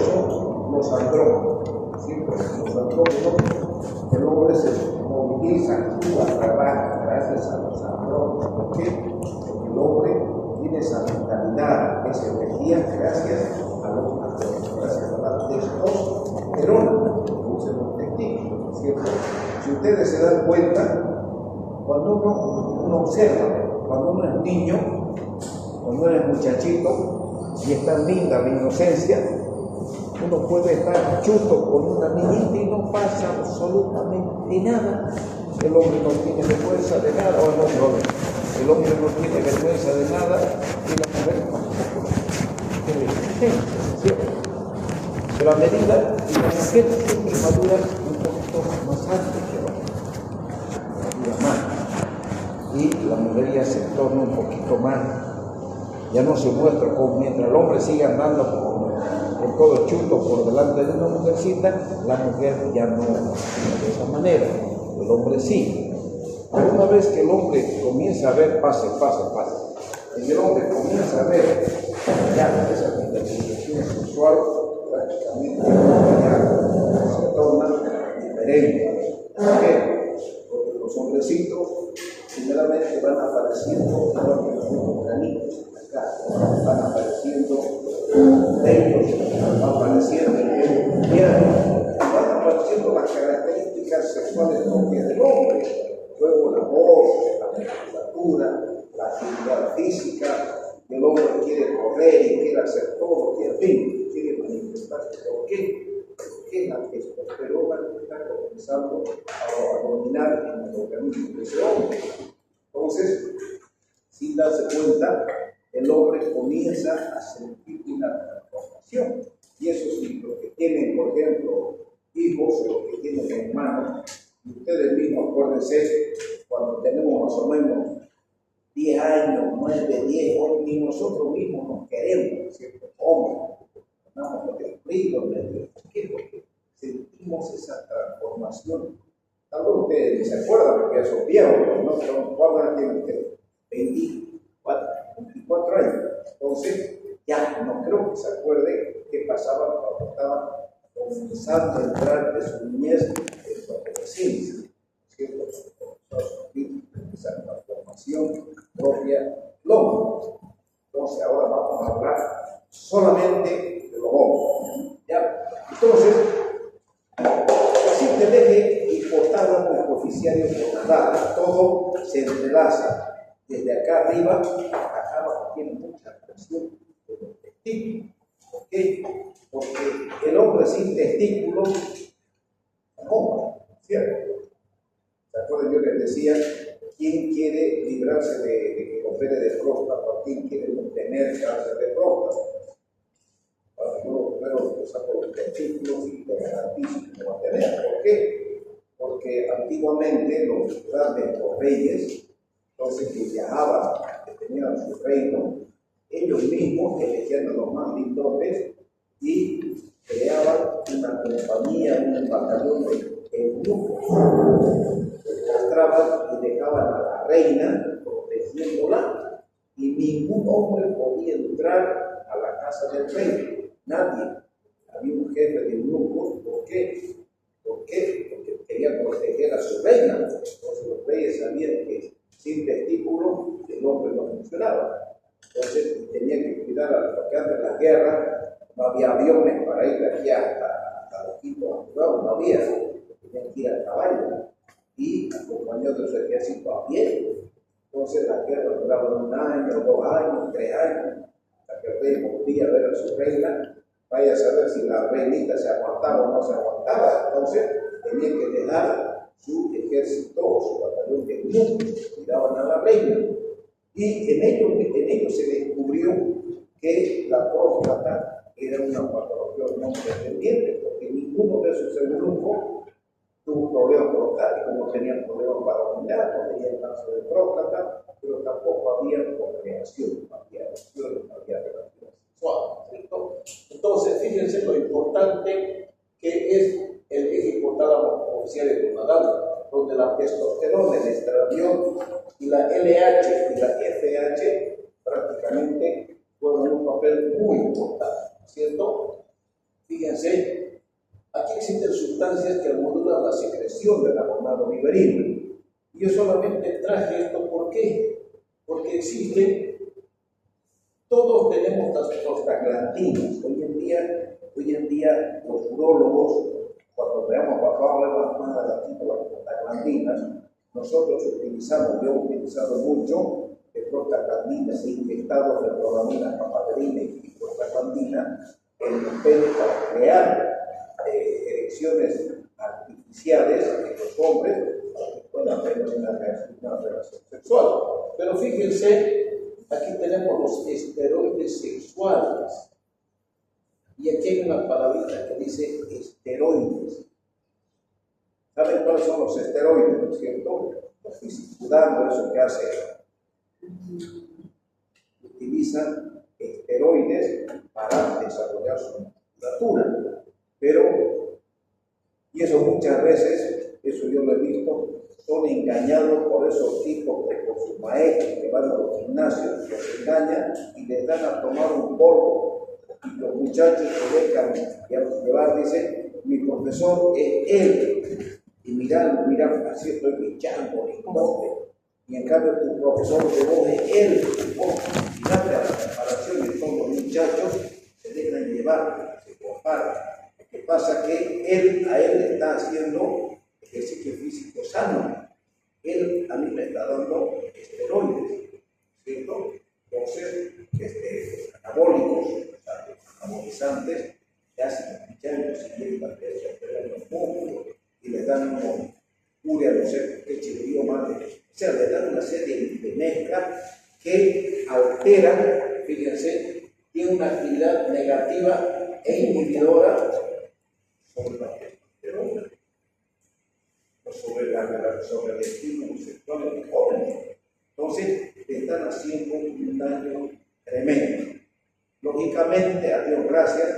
son los andrógenos. ¿Sí? Los andrógenos, el hombre se moviliza, actúa, trabaja gracias a los andrógenos. ¿Por qué? Porque el hombre tiene esa vitalidad, esa energía gracias a los andrógenos, gracias a la testosterona que producen los testículos, ¿cierto? Si ustedes se dan cuenta, cuando uno observa, cuando uno es niño, cuando uno es muchachito y es tan linda la inocencia, uno puede estar chuto con una niñita y no pasa absolutamente nada. El hombre no tiene vergüenza de nada, el hombre no tiene vergüenza de nada y la mujer tampoco tiene vergüenza, ¿cierto? Pero a medida que la mujer siempre madura un poquito más antes que el hombre, madura más, y la mujer ya se torna un poquito más, ya no se muestra como mientras el hombre sigue andando con todo chuto por delante de una mujercita, la mujer ya no de esa manera, el hombre sí. Pero una vez que el hombre comienza a ver, pase, y el hombre comienza a ver ya esa identificación sexual, prácticamente ya se torna diferente. ¿Por qué? Porque los hombrecitos primeramente van apareciendo igual que los granitos acá, van apareciendo ellos, van apareciendo el piano, van apareciendo las características sexuales propias del hombre. Luego la voz, la musculatura, la actividad física, el hombre quiere correr y quiere hacer todo, quiere manifestarse. ¿Por qué? Porque la testosterona está comenzando a dominar en el organismo de ese hombre. Entonces, sin darse cuenta, el hombre comienza a sentir una transformación. Y eso sí, los que tienen, por ejemplo, hijos o los que tienen hermanos, y ustedes mismos acuérdense, cuando tenemos más o menos 10 años, 9, 10, hoy ni nosotros mismos nos queremos, ¿cierto? Hombres, andamos medio fríos, medio fríos, porque sentimos esa transformación. Tal vez ustedes ni se acuerdan porque son viejos, ¿no? ¿Cuántos años tienen ustedes? 24 años. Entonces, ya no creo que se acuerden qué pasaba cuando estaban comenzando a entrar de su niñez en su adolescencia, ¿cierto? Esa transformación propia del hombre. Entonces, ahora vamos a hablar solamente de los hombres. ¿Ya? Entonces, existe el eje hipotálamo hipofisiario gonadal, todo se entrelaza. Desde acá arriba, acá abajo tiene mucha presión de los testículos. ¿Por qué? Porque el hombre sin testículos no, ¿cierto? ¿Se acuerdan? Yo les decía, ¿quién quiere librarse de que opere de próstata? ¿Quién quiere no tener cáncer de próstata? Bueno, yo primero lo saco los testículos y te garantizo que no va a tener. ¿Por qué? Porque antiguamente los grandes, los reyes, entonces que viajaban, que tenían su reino, ellos mismos elegían a los más lindotes y creaban una compañía, un batallón de eunucos. Castraban y dejaban a la reina protegiéndola y ningún hombre podía entrar a la casa del rey, nadie. Había un jefe de eunucos. ¿Por qué? Porque quería proteger a su reina. Entonces los reyes sabían que sin testículos el hombre no funcionaba. Entonces tenían que cuidar, porque antes de la guerra no había aviones para ir de aquí hasta los Quito, no había, tenían que ir a caballo y acompañados de su ejército a pie. Entonces la guerra duraba 1 año, 2 años, 3 años, hasta que el rey volvía a ver a su reina. Vaya a saber si la reinita se aguantaba o no se aguantaba. Entonces tenían que dejar su ejército o su batallón de eunucos, cuidaban a la reina. Y en ellos se descubrió que la próstata era una patología no dependiente, porque ninguno de esos eunucos tuvo problemas prostáticos, no tenían problemas para orinar, no tenían cáncer de próstata, pero tampoco había procreación, no había relaciones, no había relaciones sexuales. Entonces, fíjense lo importante que es el eje hipotálamo hipofisiario gonadal, donde la testosterona, el estradiol y la LH y la FH prácticamente juegan un papel muy importante, ¿cierto? Fíjense, aquí existen sustancias que modulan la secreción de la hormona viverina. Yo solamente traje esto, ¿por qué? Porque existen, todos tenemos las prostaglandinas. Hoy en día los urólogos, cuando veamos bajo más adelante las prostaglandinas, nosotros utilizamos, yo he utilizado mucho prostaglandinas inyectados de programina, papaverina y prostaglandina en los penes para crear erecciones artificiales en los hombres para que puedan tener una relación sexual. Pero fíjense, aquí tenemos los esteroides sexuales. Y aquí hay una palabrita que dice esteroides. ¿Saben cuáles son los esteroides, no es cierto? Los fisiculando, eso que hace. Utilizan esteroides para desarrollar su musculatura. Pero, y eso muchas veces, eso yo lo he visto, son engañados por esos tipos que por sus maestros que van a los gimnasios, los engañan y les dan a tomar un polvo. Y los muchachos se dejan llevar, dicen, mi profesor es él. Y miran, así estoy pinchando, y en cambio tu profesor de voz es él. Mirate a la comparación de todos los muchachos, se dejan llevar, se comparan. Lo que pasa es que a él le está haciendo ejercicio físico sano. Él a mí me está dando esteroides, ¿cierto? Entonces, anabólicos, anabolizantes, que hacen pinchar los siguientes, los músculos y les dan una urea, no sé qué chilería más. O sea, les dan una serie de mezclas que alteran, fíjense, tiene una actividad negativa e inhibidora sobre la testosterona, sobre el estímulo sexual en los jóvenes. Entonces, están haciendo un daño tremendo. Lógicamente, a Dios gracias,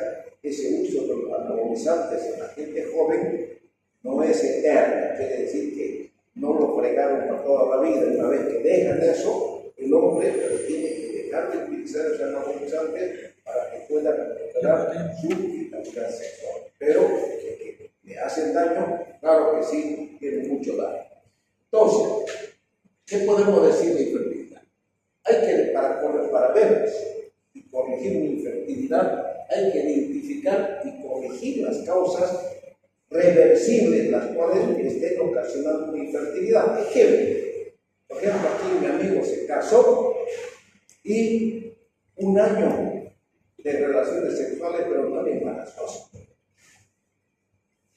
ese uso de los anabolizantes en la gente joven no es eterno, quiere decir que no lo fregaron por toda la vida. Una vez que dejan eso, el hombre tiene que dejar de utilizar esos anabolizantes para que pueda recuperar su vitalidad sexual. Pero que le hacen daño, claro que sí, tiene mucho daño. Entonces, ¿qué podemos decir de infertilidad? Hay que, para ver y corregir una infertilidad, hay que identificar y corregir las causas reversibles, las cuales estén ocasionando una infertilidad. Por ejemplo, aquí mi amigo se casó y un año de relaciones sexuales, pero no embarazoso.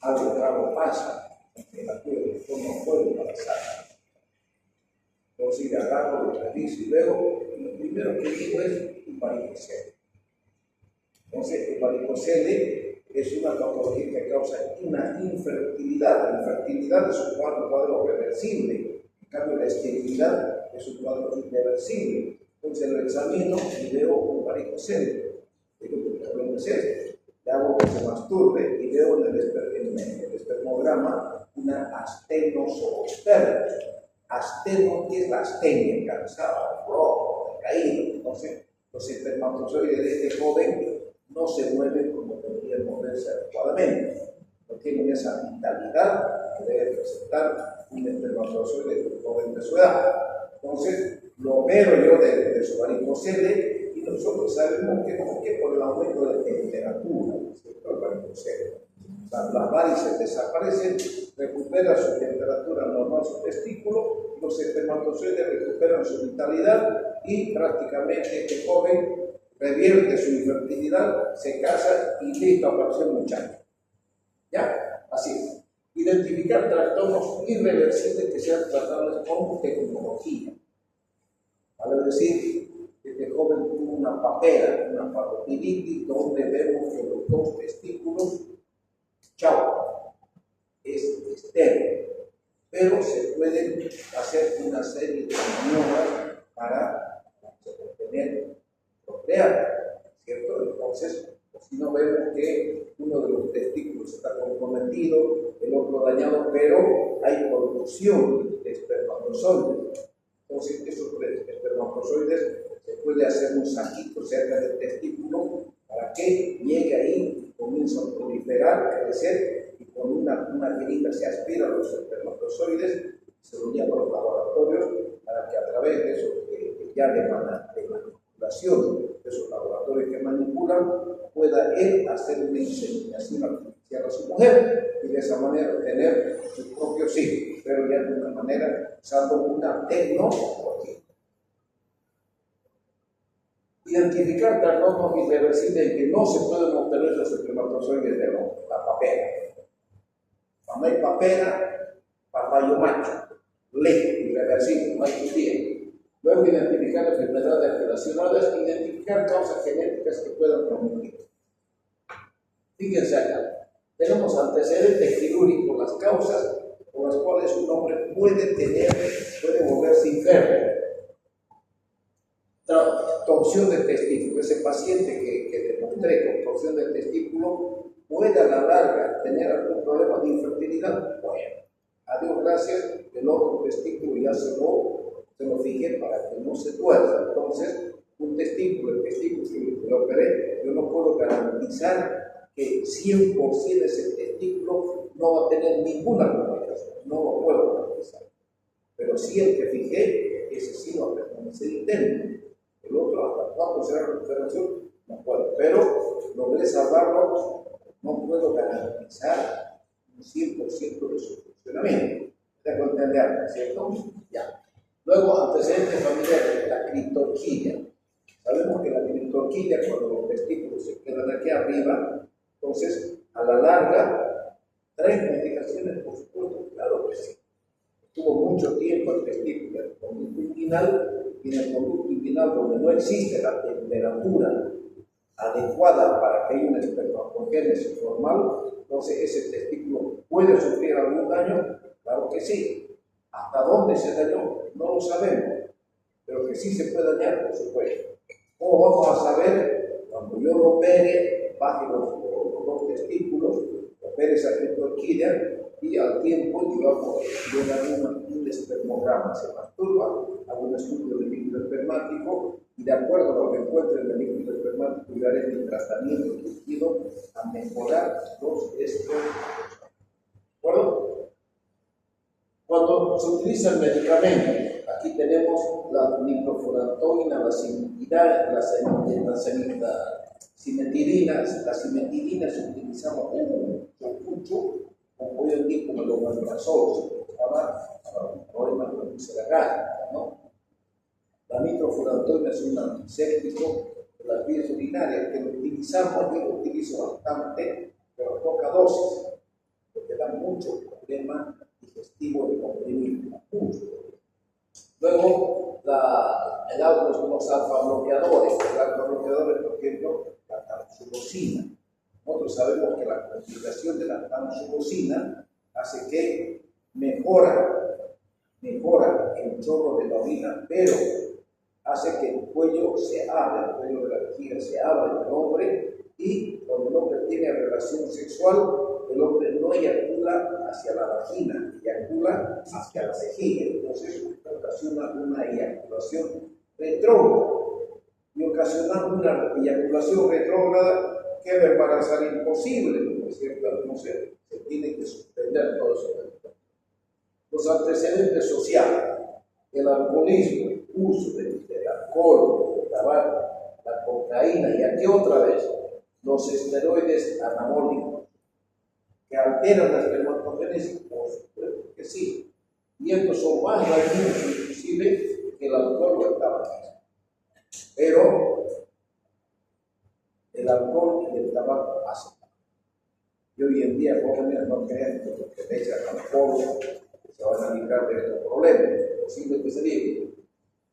Algo raro pasa, que la no puede embarazar. Entonces, agarro, lo reviso y veo, y lo primero que digo es un varicocele. Entonces, el varicocele es una patología que causa una infertilidad. La infertilidad es un cuadro reversible. En cambio, la esterilidad es un cuadro irreversible. Entonces lo examino y veo un varicocele. Digo, ¿qué problema es este? Le hago que se masturbe y veo en el espermograma una astenozoosperma. Asteno, ¿qué es la astenia? Cansado, rojo, caído. Entonces, los espermatozoides de este joven no se mueven como deberían moverse adecuadamente. No tienen esa vitalidad que debe presentar un espermatozoide de un joven de su edad. Entonces, lo veo yo de su varicocele y nosotros sabemos que por el aumento de temperatura, el varicocele. Las varices desaparecen, recupera su temperatura normal, su testículo, los espermatozoides recuperan su vitalidad y prácticamente este joven revierte su infertilidad, se casa y listo, apareció el muchacho. ¿Ya? Así es. Identificar trastornos irreversibles que sean tratables con tecnología. Vale decir, este joven tuvo una papera, una parotinitis, donde vemos que los dos testículos, chao, es estéril. Pero se pueden hacer una serie de maniobras para obtener procrear, ¿cierto? Entonces, si no vemos que uno de los testículos está comprometido, el otro dañado, pero hay producción de espermatozoides. Entonces, esos espermatozoides se puede hacer un saquito cerca del testículo para que llegue ahí y comience a prosperar, crecer, y con una jeringa se aspira a los espermatozoides, se lo lleva a los laboratorios para que a través de eso, ya de manipulación de esos laboratorios que manipulan, pueda él hacer una inseminación artificial a su mujer y de esa manera tener sus propios hijos, pero ya de una manera usando una tecnología. Identificar trastornos irreversibles en que no se pueden obtener los espermatozoides de la papera. Cuando hay papera, papayo macho, lejos, irreversible, no hay día. Luego, identificar enfermedades relacionadas, identificar causas genéticas que puedan transmitir. Fíjense acá, tenemos antecedentes quirúrgicos, las causas por las cuales un hombre puede volverse enfermo. Torsión de testículo, ese paciente que demostré con torsión de testículo puede a la larga tener algún problema de infertilidad. Bueno, a Dios gracias, el otro testículo ya se lo fijé para que no se tuerza. Entonces, el testículo que lo operé, yo no puedo garantizar que 100% de ese testículo no va a tener ninguna complicación, no lo puedo garantizar. Pero sí el que fijé, ese sí va a permanecer interno. El otro, hasta cuándo será la recuperación, no puedo. Pero logré salvarlo, no puedo garantizar un 100% de su funcionamiento. Tengo que entender, ¿cierto? Ya. Luego, antecedentes familiares, la criptorquidia. Sabemos que la criptorquidia, cuando los testículos se quedan aquí arriba, entonces, a la larga, trae complicaciones, por supuesto, claro que sí. Estuvo mucho tiempo el testículo en el conducto inguinal, y en el conducto inguinal donde no existe la temperatura adecuada para que haya una espermatogénesis normal, entonces ese testículo puede sufrir algún daño, claro que sí. ¿Hasta dónde se dañó? No lo sabemos, pero que sí se puede dañar, por supuesto. ¿Cómo vamos a saber? Cuando yo lo opere, baje los dos testículos, opere esa criptorquidia, y al tiempo yo hago un espermograma, se masturba, hago un estudio del líquido espermático y de acuerdo a lo que encuentre en el líquido espermático yo haré mi tratamiento dirigido a mejorar los estrogos. ¿De acuerdo? Cuando se utiliza el medicamento, aquí tenemos la nitrofurantoína, la cimetidina se utilizaba mucho, como hoy en día como el omeprazol, se utilizaba para un problema de úlcera gástrica, ¿no? La nitrofurantoína es un antiséptico de las vías urinarias que lo utilizamos, yo lo utilizo bastante, pero a poca dosis, porque da mucho problema digestivo de comprimido, mucho. Luego, los alfa-bloqueadores, por ejemplo, la tamsulosina. Nosotros sabemos que la complicación de la tamsulosina hace que mejora el chorro de la orina, pero hace que el cuello se abra, el cuello de la vejiga se abra en el hombre, y cuando el hombre tiene relación sexual, el hombre no eyacula hacia la vagina, eyacula hacia la vejiga. Entonces ocasiona una eyaculación retrógrada. Y ocasionando una eyaculación retrógrada, que va a embarazar imposible, ¿no es cierto? Entonces se tiene que suspender todo eso. Los antecedentes sociales, el alcoholismo, el uso del alcohol, del tabaco, la cocaína, y aquí otra vez, los esteroides anabólicos, que alteran la espermatogénesis, por supuesto que sí. Y estos son más dañinos inclusive que el alcohol o el tabaco. Pero el alcohol y el tabaco hacen. Y hoy en día jóvenes no creen que porque le echan alcohol se van a librar de estos problemas, es posible que se libren.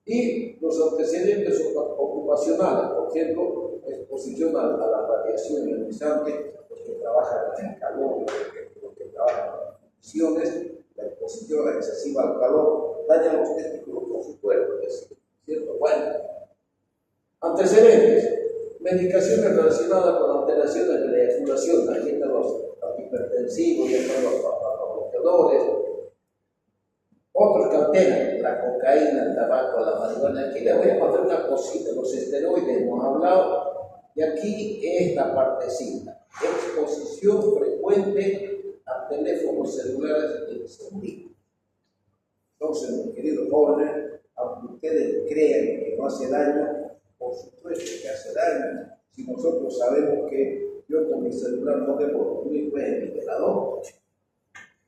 Y los antecedentes ocupacionales, por ejemplo, exposición a la radiación ionizante, los que trabajan en el calor, los que trabajan en condiciones, la exposición excesiva al calor, daña los testículos, por supuesto, es cierto. Bueno, antecedentes. Medicaciones relacionadas con alteraciones de la eyaculación, también de los antihipertensivos, de los bloqueadores. Otros que alteran la cocaína, el tabaco, la marihuana. Aquí le voy a contar una cosita. Los esteroides hemos hablado, y aquí esta partecita, exposición exposición frecuente a teléfonos celulares encendidos. Entonces, mis queridos jóvenes, aunque ustedes crean que no hace daño, por supuesto que hace daño. Si nosotros sabemos que yo con mi celular no debo dormir pues, en mi velador.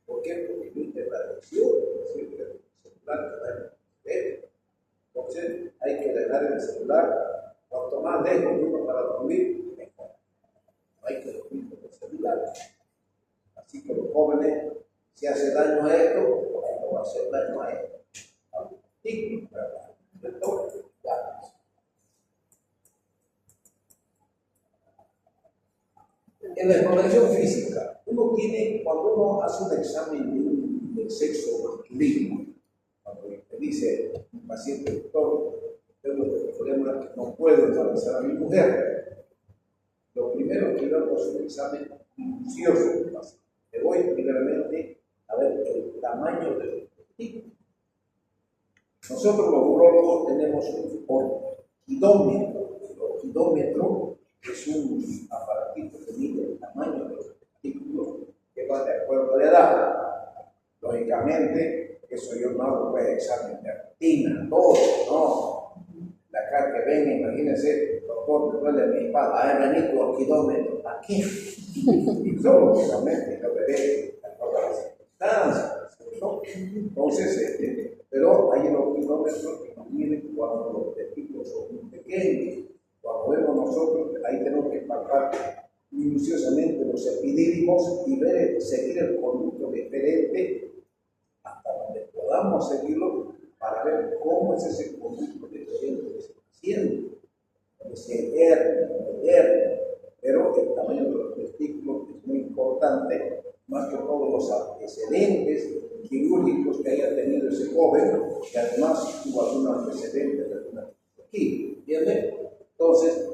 ¿Por qué? Porque viste la adicción, siempre el celular te da el. Entonces, hay que dejar el celular, cuanto más lejos uno para dormir, mejor. No hay que dormir con el celular. Así que los jóvenes, si hace daño a esto, pues no va a hacer daño a esto. En la exploración física, uno tiene, cuando uno hace un examen del sexo masculino, cuando le dice un paciente, doctor, tengo este problema que no puedo embarazar a mi mujer, lo primero que hago es un examen minucioso del paciente. Le voy primeramente a ver el tamaño de los testículos. Nosotros los urólogos tenemos un orquidómetro. El orquidómetro es un aparatito que mide el tamaño de los testículos que va de acuerdo a la edad. Lógicamente, eso yo no hago pues examen de rutina, todo, no. La cara que ven, imagínense, doctor, me duele mi espalda, vení tu orquidómetro, aquí. Y solo lógicamente lo veré a todas las circunstancias, ¿no? Entonces, pero hay unos kilómetros que nos miden cuando los testículos son muy pequeños. Cuando vemos nosotros, ahí tenemos que palpar minuciosamente los epidídimos y ver, seguir el conducto diferente hasta donde podamos seguirlo para ver cómo es ese conducto diferente que se está haciendo. Pero el tamaño de los testículos es muy importante, más que todos los antecedentes quirúrgicos que haya tenido ese joven, que además tuvo algunos antecedentes de alguna aquí, ¿entienden? Entonces,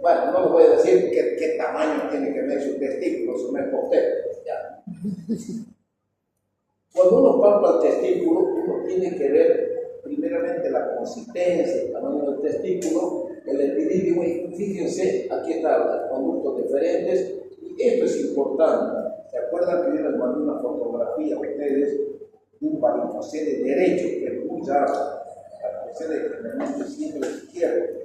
bueno, no les voy a decir qué tamaño tiene que tener sus testículos, su mespostero, ya. Cuando uno palpa el testículo, uno tiene que ver primeramente la consistencia, el tamaño del testículo, el epidídimo, y fíjense, aquí están los conductos diferentes, y esto es importante. ¿Se acuerdan que yo les mandé una fotografía a ustedes de un varicocele derecho, que es muy raro? Varicocele generalmente siempre es izquierdo.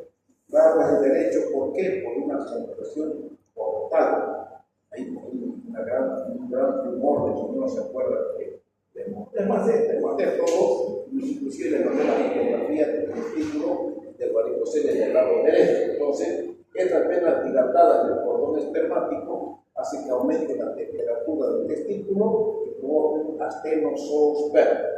Raro es el derecho, ¿por qué? Por una compresión portal. Hay un gran tumor de que uno se acuerda que les mandé todo, inclusive les mandé la fotografía del testículo del varicocele del lado derecho. Entonces, estas venas dilatadas del cordón espermático hace que aumente la temperatura del testículo y provoque astenozoospermia.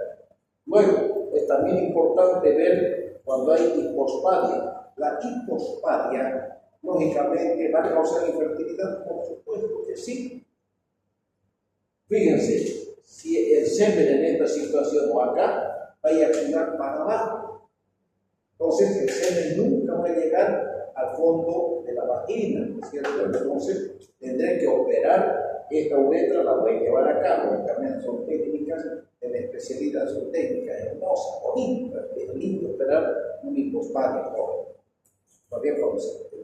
Luego, es también importante ver cuando hay hipospadia. La hipospadia, lógicamente, va a causar infertilidad, por supuesto que sí. Fíjense, si el semen en esta situación o acá, va a girar para abajo. Entonces, el semen nunca va a llegar al fondo de la vagina, ¿no es cierto? Entonces, tendré que operar esta uretra, la voy a llevar a cabo. También son técnicas de la especialidad, son técnicas hermosas, bonitas. Es lindo operar un hipospadia. Todavía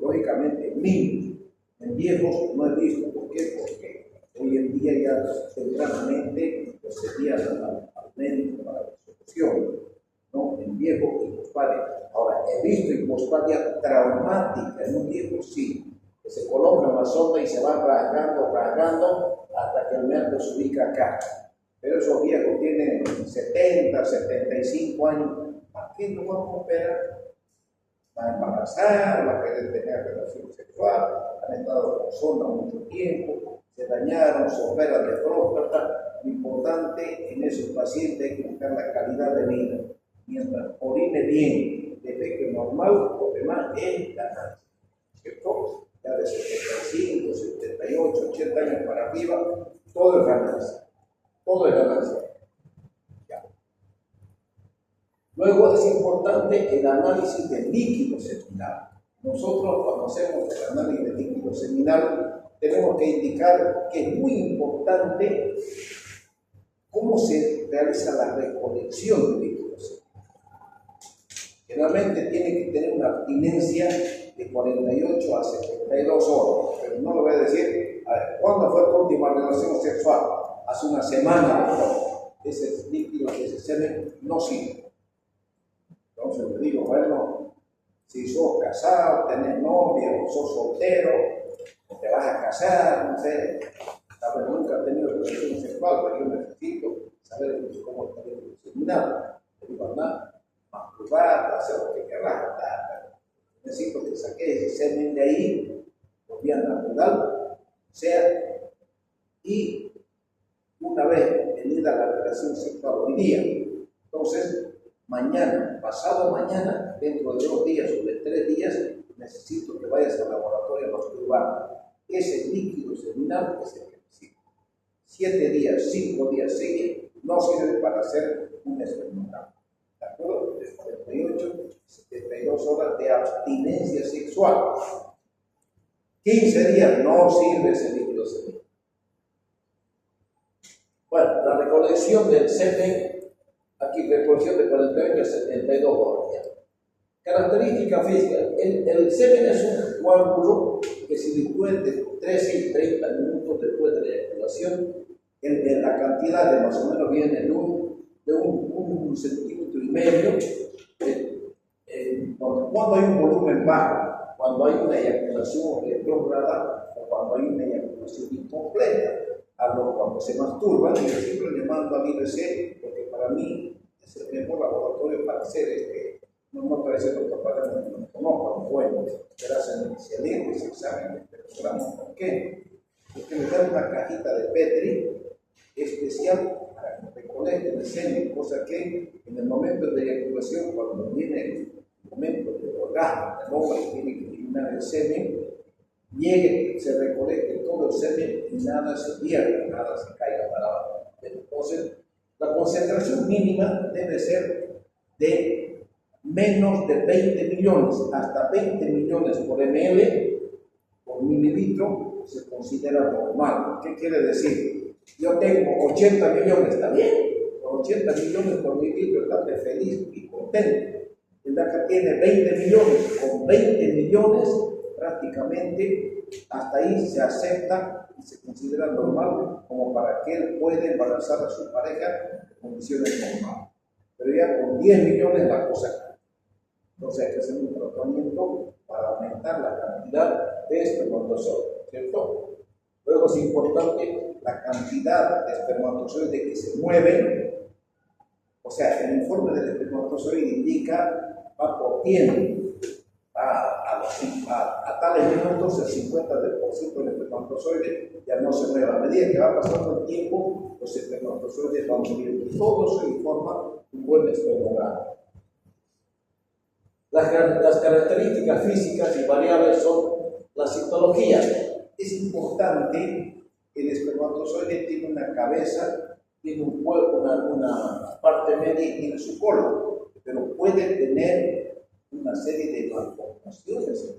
lógicamente en niños, en viejos no he visto. ¿Por qué? Porque hoy en día ya tempranamente se envían al médico para la solución, ¿no? En viejos hipospadia. Ahora, he visto hipospadia traumática en un viejo, sí, que se coloca una sonda y se va rasgando hasta que el nervio se ubica acá. Pero esos viejos tienen 70, 75 años. ¿Para qué no vamos a operar? Van a embarazar, van a querer tener relación sexual, han estado con sonda mucho tiempo, se dañaron, se operan de próstata. Lo importante en esos pacientes es que buscar la calidad de vida. Mientras orine bien, defeque normal, lo demás es ganancia. ¿Cierto? Ya de 75, 78, 80 años para arriba, todo es ganancia. Todo es ganancia. Ya. Luego es importante el análisis del líquido seminal. Nosotros cuando hacemos el análisis del líquido seminal tenemos que indicar que es muy importante cómo se realiza la recolección del líquido seminal. Generalmente tiene que tener una abstinencia de 48 a 72 horas, pero no lo voy a decir A ver, ¿cuándo fue tu última relación sexual? Hace una semana, doctor. Ese líquido, ese semen no sirve. Entonces le digo, bueno, si sos casado, tenés novia, o sos soltero, o te vas a casar, no sé, tal vez nunca has tenido relación sexual, pero yo necesito saber cómo está bien diseminado. Le digo, nada, masturbar, hacer lo que querrás, necesito que saques ese semen de ahí, por vía natural, sea, y una vez venida la relación sexual hoy día, entonces, mañana, pasado mañana, dentro de 2 días o de 3 días, necesito que vayas al laboratorio a masturbar. Ese líquido seminal es el que necesito. 7 días, 5 días seguidos, no sirve para hacer un espermatozoide. ¿De acuerdo? De 48 a 72 horas de abstinencia sexual. 15 días no sirve ese líquido seminal. Bueno, la recolección del semen, aquí recolección de 48 a 72 horas. Característica física, el semen es un coágulo que se diluye de 13 y 30 minutos después de la eyaculación. La cantidad de más o menos viene de un centímetro y medio. Cuando hay un volumen bajo, cuando hay una eyaculación retrógrada o cuando hay una eyaculación incompleta. Cuando se masturban, yo siempre le mando al IBC, porque para mí es el mejor laboratorio para hacer no parece que los papás no conozcan, bueno, pero hacen ese examen, pero ¿por qué? Porque le dan una cajita de Petri especial para que recolecten el semen, cosa que en el momento de eyaculación, cuando viene el momento del orgasmo, el hombre tiene que eliminar el semen, llegue, se recolecte todo el semen y nada se pierda, nada se caiga para abajo. Entonces, la concentración mínima debe ser de menos de 20 millones, hasta 20 millones por ml, por mililitro, se considera normal. ¿Qué quiere decir? Yo tengo 80 millones, ¿está bien? Con 80 millones por mililitro estate feliz y contento. El de acá tiene 20 millones, con 20 millones prácticamente hasta ahí se acepta y se considera normal como para que él pueda embarazar a su pareja en condiciones normales. Pero ya con 10 millones la cosa cambia. Entonces hay que hacer un tratamiento para aumentar la cantidad de espermatozoides, ¿cierto? Luego es importante la cantidad de espermatozoides que se mueven. O sea, el informe del espermatozoide indica, va por tiempo. A tales minutos el 50% del espermatozoide ya no se mueve. A medida que va pasando el tiempo, los espermatozoides van muriendo. Todo se informa un buen espermograma. Las características físicas y variables son la citología. Es importante que el espermatozoide tiene una cabeza, tiene un cuerpo, una parte media y tiene su cola, pero puede tener una serie de malformaciones.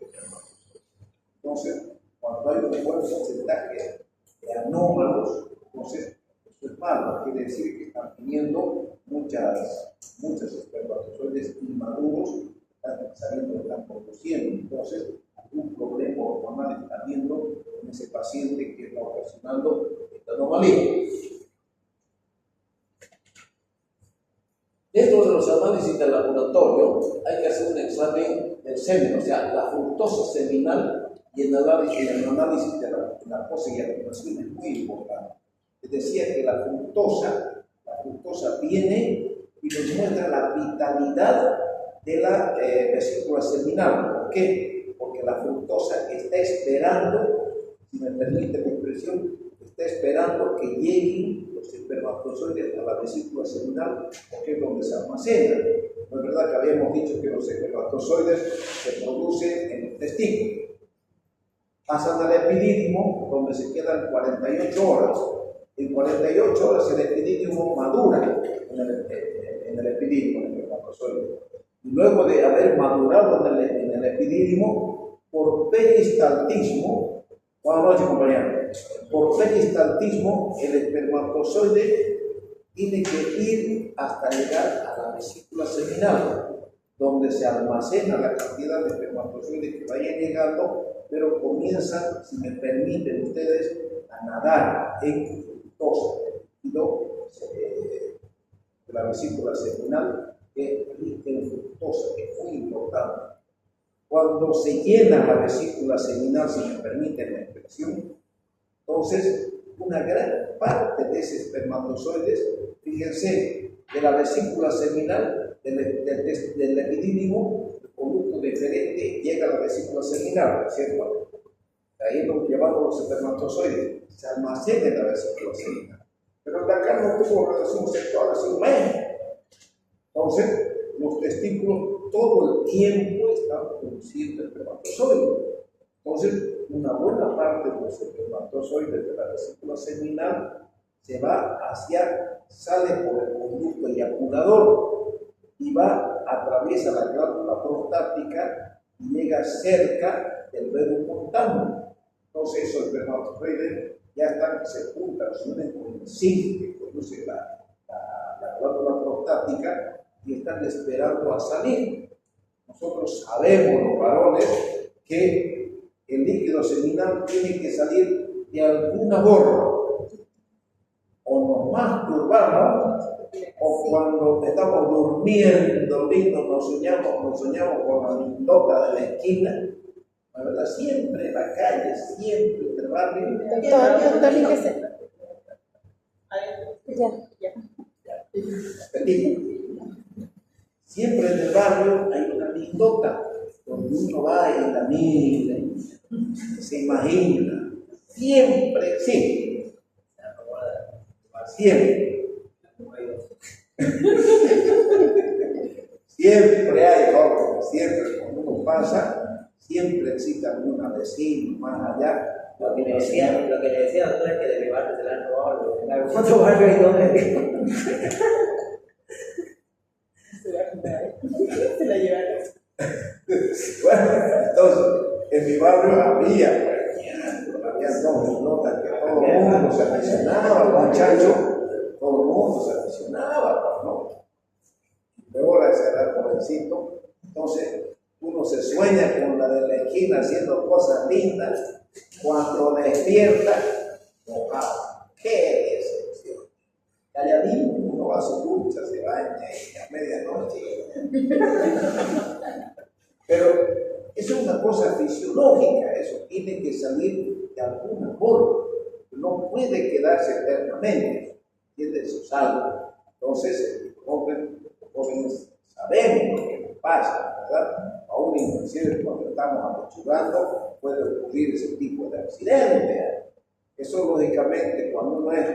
Entonces, cuando hay un buen porcentaje de anómalos, entonces eso es malo, quiere decir que están teniendo muchas espermatozoides inmaduros, están sabiendo que están produciendo. Entonces, algún problema hormonal está viendo en ese paciente que está ocasionando esta anomalía. Dentro de los análisis del laboratorio hay que hacer un examen del semen, o sea, la fructosa seminal, y el análisis de la cosa y eyaculación es muy importante. Les decía que la fructosa viene y nos muestra la vitalidad de la vesícula seminal. ¿Por qué? Porque la fructosa está esperando, si me permite la expresión, está esperando que lleguen los espermatozoides a la vesícula seminal, porque es donde se almacena. No es verdad que habíamos dicho que los espermatozoides se producen en el testículo. Pasan al epidídimo, donde se quedan 48 horas. En 48 horas el epidídimo madura en el epidídimo, en el espermatozoide. Y luego de haber madurado en el epidídimo, por peristaltismo, buenas noches compañeros, por peristaltismo el espermatozoide tiene que ir hasta llegar a la vesícula seminal, donde se almacena la cantidad de espermatozoides que vayan llegando pero comienzan, si me permiten ustedes, a nadar en tos, de la vesícula seminal, que es rica en fructosa, que es muy importante. Cuando se llena la vesícula seminal, si me permiten la expresión, entonces una gran parte de ese espermatozoides, fíjense, de la vesícula seminal, del epidídimo, el conducto diferente llega a la vesícula seminal, ¿cierto? Ahí lo llevamos los espermatozoides, se almacena en la vesícula seminal. Pero de acá no tuvo relación sexual hace un mes. Entonces, los testículos todo el tiempo están produciendo espermatozoides. Entonces, una buena parte de los espermatozoides de la vesícula seminal sale por el conducto eyaculador y atraviesa la glándula prostática y llega cerca del veno montano. Entonces, esos espermatozoides ya se juntan, se unen con el zinc que produce la glándula prostática y están esperando a salir. Nosotros sabemos, los varones, que el líquido seminal tiene que salir de alguna forma. O nos masturbamos, o cuando estamos durmiendo lindo, nos soñamos con la lindota de la esquina, la verdad, siempre en la calle, siempre en el barrio. Siempre en el barrio hay una lindota donde uno va y la mira, se imagina, siempre, sí, siempre. Siempre hay otro, siempre cuando uno pasa, siempre existe alguna vecina más allá. Lo que le decía doctor es que de mi barrio se la han robado. En algún otro barrio hay donde se la llevaron. Bueno, entonces, en mi barrio había dos notas que todo el mundo se aficionaba, muchachos, todo el mundo se aficionaba, ¿no? Luego esa edad jovencito, entonces uno se sueña con la de la esquina haciendo cosas lindas, cuando despierta, mojado. ¡Qué decepción! Calladito, uno va a su ducha, se baña y a medianoche. Pero eso es una cosa fisiológica, eso tiene que salir de alguna forma, no puede quedarse eternamente, ¿entiendes? Eso es algo. Entonces, los jóvenes sabemos lo que nos pasa, ¿verdad? Aún inclusive cuando estamos apachurrando puede ocurrir ese tipo de accidente. Eso lógicamente cuando uno es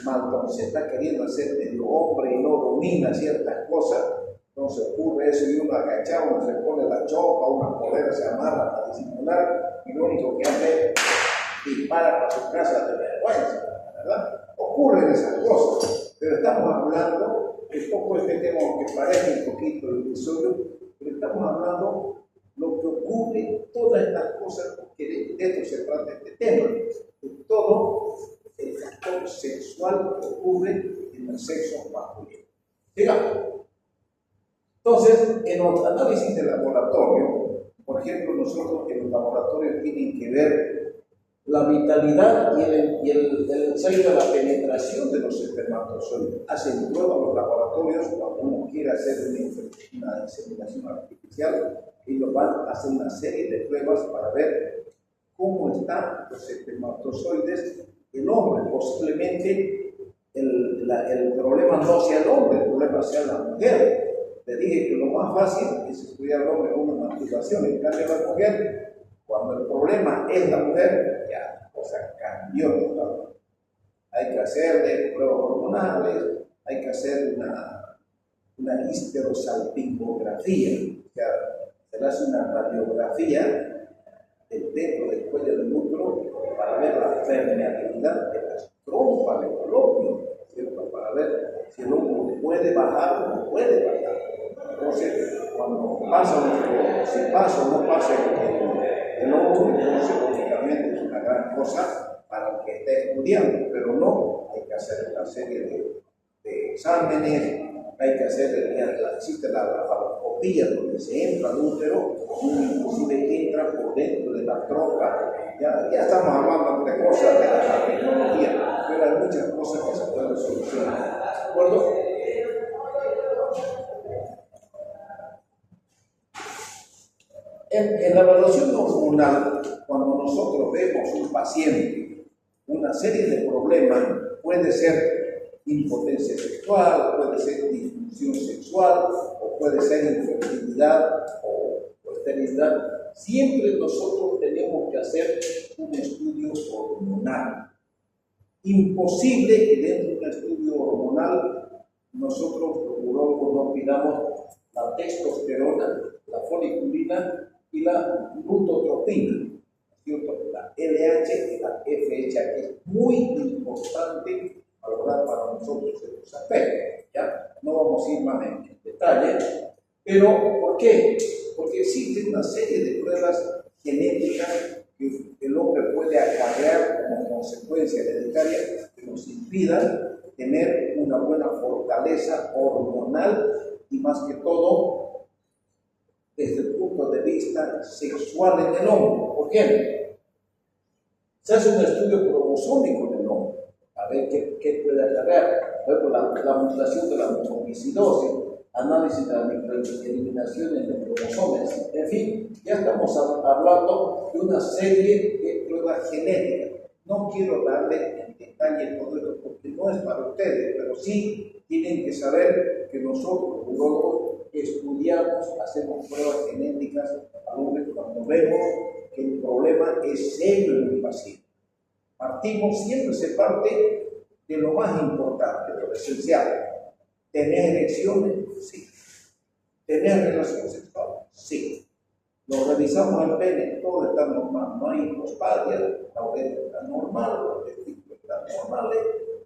cuando se está queriendo hacer medio hombre y no domina ciertas cosas, entonces ocurre eso y uno agachado, uno se pone la chopa, una polera se amarra para disimular y lo único que hace es dispara para su casa de vergüenza, ¿verdad? Ocurren esas cosas, pero estamos hablando, es poco este tema que parece un poquito el episodio, pero estamos hablando lo que ocurre, todas estas cosas, porque de esto se trata este tema, de todo el factor sexual que ocurre en el sexo masculino. Digamos. Entonces, en los análisis de laboratorio, por ejemplo, nosotros en los laboratorios tienen que ver la vitalidad y el sello de la penetración de los espermatozoides. Hacen pruebas los laboratorios cuando uno quiere hacer una inseminación artificial, ellos van a hacer una serie de pruebas para ver cómo están los espermatozoides del hombre. Posiblemente el problema no sea el hombre, el problema sea la mujer. Le dije que lo más fácil es estudiar al hombre con una masturbación, en cambio la mujer, cuando el problema es la mujer, ya la cosa cambió totalmente. Hay que hacerle pruebas hormonales, hay que hacer una histerosalpingografía, o sea, se le hace una radiografía dentro del cuello del útero para ver la permeabilidad de las trompas del falopio, ¿cierto? Para ver si el óvulo puede bajar o no puede bajar. Entonces, cuando si pasa o no pasa el óvulo, entonces lógicamente es una gran cosa para el que esté estudiando, pero no, hay que hacer una serie de exámenes, hay que hacer, existe la endoscopía, donde se entra al útero, inclusive entra por dentro de la trompa. Ya estamos hablando de cosas de la tecnología, pero hay muchas cosas que se pueden solucionar. ¿De acuerdo? En la evaluación hormonal, cuando nosotros vemos un paciente, una serie de problemas, puede ser impotencia sexual, puede ser disfunción sexual, o puede ser infertilidad o esterilidad, siempre nosotros tenemos que hacer un estudio hormonal. Imposible que dentro de un estudio hormonal nosotros los urólogos no pidamos la testosterona, la foliculina y la lutotropina, la LH y la FH, que es muy importante valorar para nosotros estos aspectos. ¿Ya? No vamos a ir más en detalle, pero ¿por qué? Porque existe una serie de pruebas genéticas que el hombre puede acarrear como consecuencia hereditaria que nos impidan tener una buena fortaleza hormonal y más que todo desde el punto de vista sexual en el hombre. ¿Por qué? Se hace un estudio cromosómico en el hombre, a ver qué puede acarrear. Por ejemplo, la mutación de la mucomicidosis, análisis de las microeliminaciones de cromosomas, en fin, ya estamos hablando de una serie de pruebas genéticas. No quiero darle en detalle todo esto porque no es para ustedes, pero sí tienen que saber que nosotros, los urólogos, estudiamos, hacemos pruebas genéticas al hombre cuando vemos que el problema es serio en el paciente. Siempre se parte de lo más importante, de lo esencial. ¿Tener erecciones? Sí. ¿Tener relación sexual? Sí. Lo revisamos el pene, todo está normal, no hay hipospadia, la oreja está normal, los testículos están normales,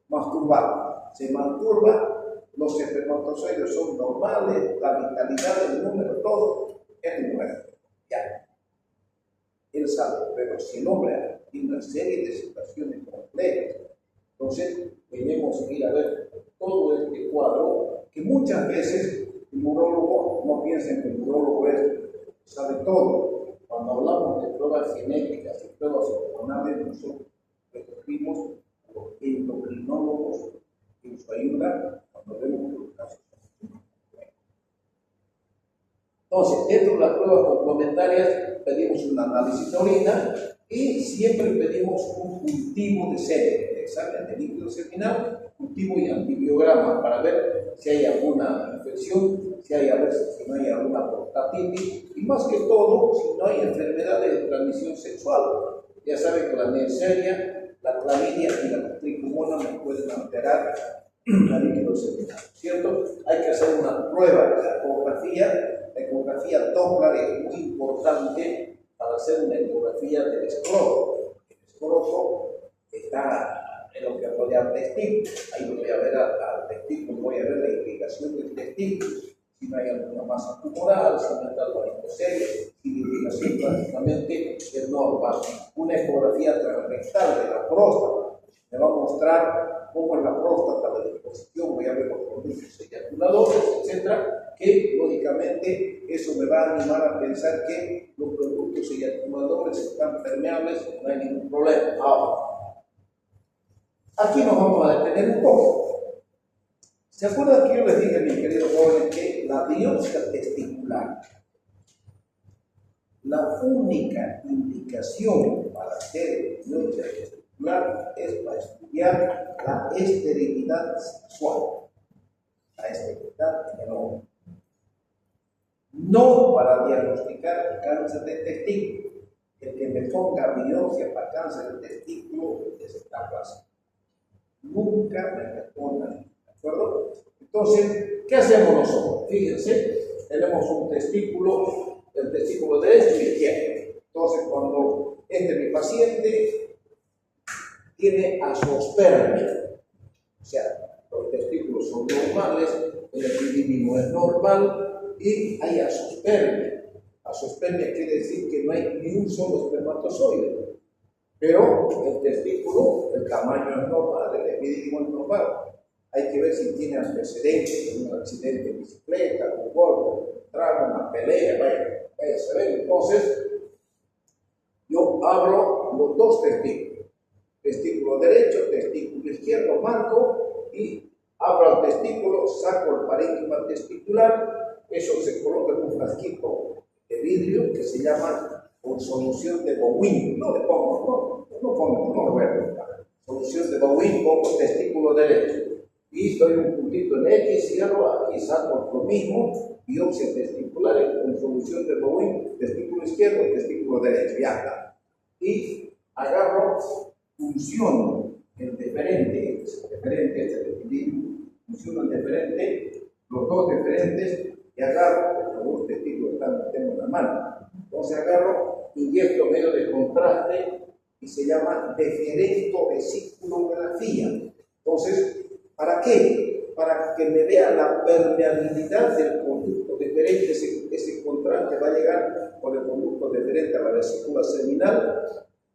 masturbar. Se masturba, los espermatozoides son normales, la vitalidad del número, todo es nuevo. Ya. Él sabe, pero si el hombre tiene una serie de situaciones complejas, entonces tenemos que ir a ver todo este cuadro, que muchas veces el urólogo no piensa que el urólogo sabe todo. Cuando hablamos de pruebas genéticas y pruebas hormonales, nosotros recurrimos a los endocrinólogos que nos ayudan cuando vemos los casos. Entonces, dentro de las pruebas complementarias pedimos un análisis de orina y siempre pedimos un cultivo de semen, examen de líquido seminal, cultivo y antibiograma para ver si hay alguna infección, si no hay alguna prostatitis y más que todo si no hay enfermedades de transmisión sexual. Ya saben que la Neisseria, la clamidia y la tricomonas nos pueden alterar la líquido seminal, ¿cierto? Hay que hacer una prueba de ecografía. La ecografía Doppler es muy importante para hacer una ecografía del escroto. El escroto está en lo que rodea al testículo. Ahí voy a ver al testículo, voy a ver la irrigación del testículo. Si no hay alguna masa tumoral, si no está el varicocelio, si la irrigación prácticamente es normal. Una ecografía transrectal de la próstata me va a mostrar cómo es la próstata, la disposición, voy a ver los productos eyaculadores, etcétera, que lógicamente eso me va a animar a pensar que los productos eyaculadores están permeables, no hay ningún problema. Ahora, aquí nos vamos a detener un poco. ¿Se acuerdan que yo les dije, mis queridos jóvenes, que la biopsia testicular, la única indicación para hacer biopsia testicular es para estudiar la esterilidad sexual, la esterilidad en el hombre? No para diagnosticar el cáncer de testículo. El que me ponga biopsia para cáncer de testículo es esta clase. Nunca me respondan, ¿de acuerdo? Entonces, ¿qué hacemos nosotros? Fíjense, tenemos un testículo, el testículo derecho y izquierdo. Entonces, cuando mi paciente tiene azoospermia, o sea, los testículos son normales, el epididimo es normal, y hay azoospermia. Azoospermia quiere decir que no hay ni un solo espermatozoide, pero el testículo, el tamaño es normal, el epididimo es normal. hay que ver si tiene antecedentes, un accidente de bicicleta, un golpe, un trago, una pelea, vaya a saber. Entonces, yo abro los dos testículos, testículo derecho, testículo izquierdo, marco y abro el testículo, saco el parénquima testicular, eso se coloca en un frasquito de vidrio que se llama con solución de Bowen. No le pongo, no lo voy a colocar. Solución de Bowen, pongo testículo derecho y doy un puntito en X, cierro, aquí saco lo mismo, biopsia testicular con solución de Bowen, testículo izquierdo, testículo derecho, ya está. Y agarro, funciono el deferente, este equilibrio, funciono el deferente, los dos deferentes, y agarro, los dos testículos tengo en la mano. Entonces agarro, inyecto medio de contraste y se llama deferentovesículografía. Entonces, ¿para qué? Para que me vea la permeabilidad del conducto deferente. Ese contraste va a llegar por el conducto deferente a la vesícula seminal.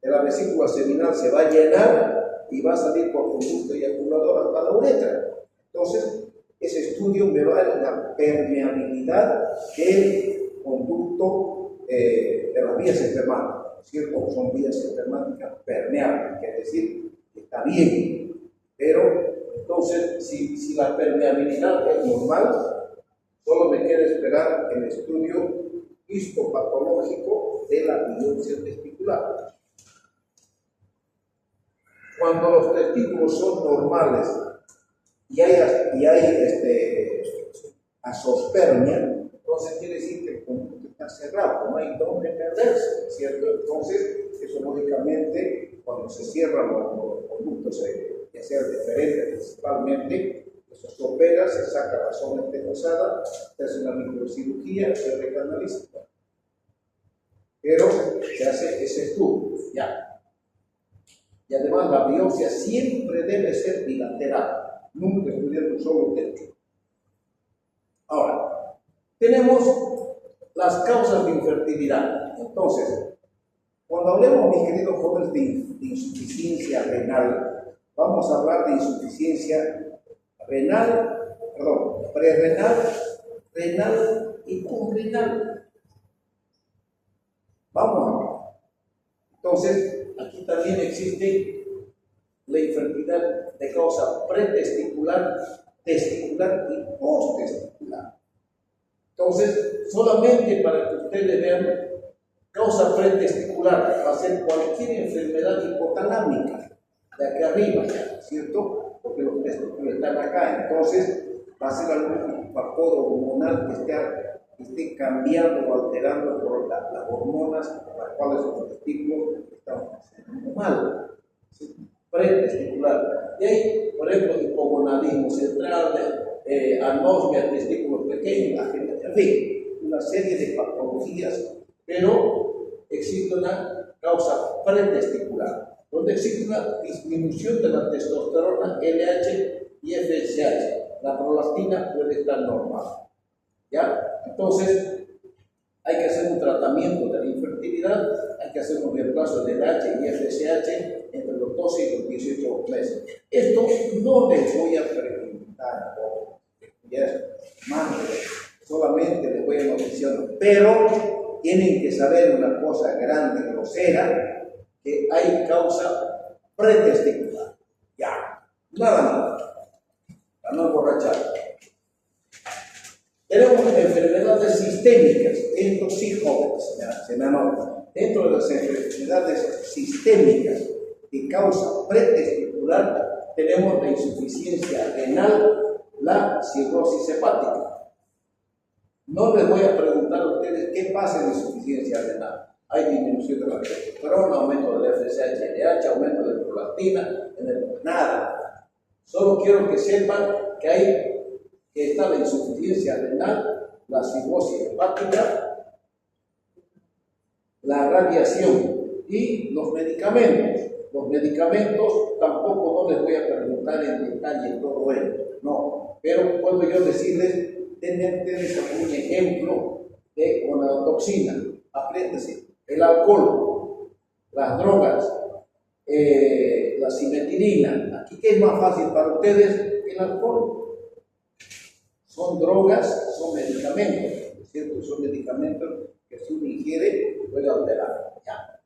De la vesícula seminal se va a llenar y va a salir por conducto eyaculador hasta la uretra. Entonces, ese estudio me va a dar la permeabilidad del conducto de las vías enfermáticas, ¿cierto? Son vías enfermáticas permeables, quiere decir que está bien, pero entonces, si la permeabilidad es normal, solo me queda esperar el estudio histopatológico de la biopsia testicular. Cuando los testículos son normales y hay asospermia, entonces quiere decir que el conducto está cerrado, no hay dónde perderse, ¿cierto? Entonces, eso lógicamente, cuando se cierran los conductos, que sea diferente principalmente, eso se opera, se saca la zona estenosa, se hace una microcirugía, se recanaliza. Pero se hace ese estudio, ya. Y además la biopsia siempre debe ser bilateral, nunca estudiando solo un techo. Ahora, tenemos las causas de infertilidad. Entonces, cuando hablemos, mis queridos jóvenes, de insuficiencia renal, vamos a hablar de insuficiencia renal, prerrenal, renal y congrenal. Vamos a ver. Entonces, aquí también existe la infertilidad de causa pretesticular, testicular y posttesticular. Entonces, solamente para que ustedes vean, causa pretesticular va a ser cualquier enfermedad hipotalámica, de aquí arriba, ¿cierto? Porque los testículos están acá, entonces va a ser algún factor hormonal que esté cambiando o alterando por las hormonas por las cuales los testículos están funcionando mal, ¿sí? Pretesticular. Y hay, por ejemplo, hipogonadismo central, anosmia, testículos pequeños, en fin, una serie de patologías, pero existe una causa pretesticular, donde existe una disminución de la testosterona, LH y FSH. La prolactina puede estar normal, ¿ya? Entonces, hay que hacer un tratamiento de la infertilidad, hay que hacer un reemplazo de LH y FSH entre los 12 y los 18 meses. Esto no les voy a preguntar, solamente les voy a noticiar, pero tienen que saber una cosa grande, grosera, que hay causa pretesticular. Ya, nada más, para no emborrachar. Tenemos enfermedades sistémicas, esto sí, jóvenes, se me anota. Dentro de las enfermedades sistémicas que causa pretesticular, tenemos la insuficiencia renal, la cirrosis hepática. No les voy a preguntar a ustedes qué pasa en la insuficiencia renal. Hay disminución de la testosterona, aumento del FSH, LH, aumento de la prolactina, nada. Solo quiero que sepan que está la insuficiencia renal, la cirrosis hepática, la radiación y los medicamentos. Los medicamentos tampoco no les voy a preguntar en detalle todo ello, no. Pero puedo yo decirles, denme ustedes un ejemplo de gonadotoxina. Apréndase. El alcohol, las drogas, la simetilina. Aquí, ¿qué es más fácil para ustedes? El alcohol. Son drogas, son medicamentos, ¿no es cierto? Son medicamentos que si uno ingiere puede alterar. ¿Ya?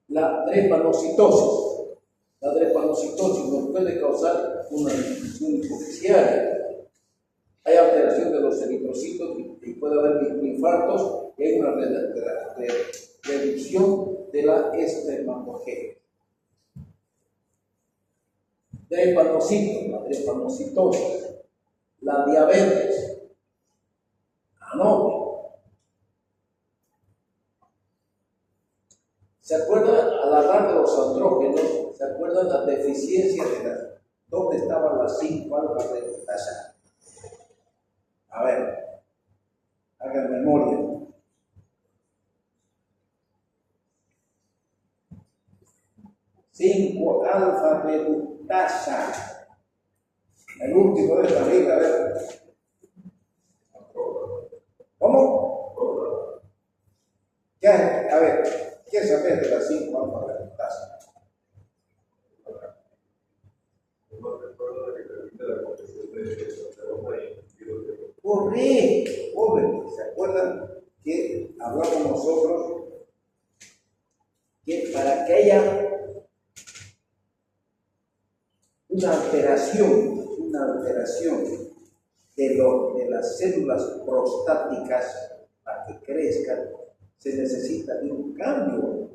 La drepanocitosis. La drepanocitosis nos puede causar una disfunción hipoficiaria. Hay alteración de los eritrocitos y puede haber infartos y hay una reducción de la espermatogénesis. La drepanocitosis, la diabetes, anomia. ¿Se acuerdan al hablar de los andrógenos? ¿Se acuerdan la deficiencia de la, dónde estaban las 5-alfa reductasa? A ver, hagan memoria. Cinco alfa reductasa. El último de esta regla, a ver. ¿Cómo? Ya, a ver, ¿qué sabes de las 5 alfa reductasa? Correcto, jóvenes, ¿se acuerdan que hablamos nosotros que para que haya una alteración de las células prostáticas para que crezcan, se necesita de un cambio.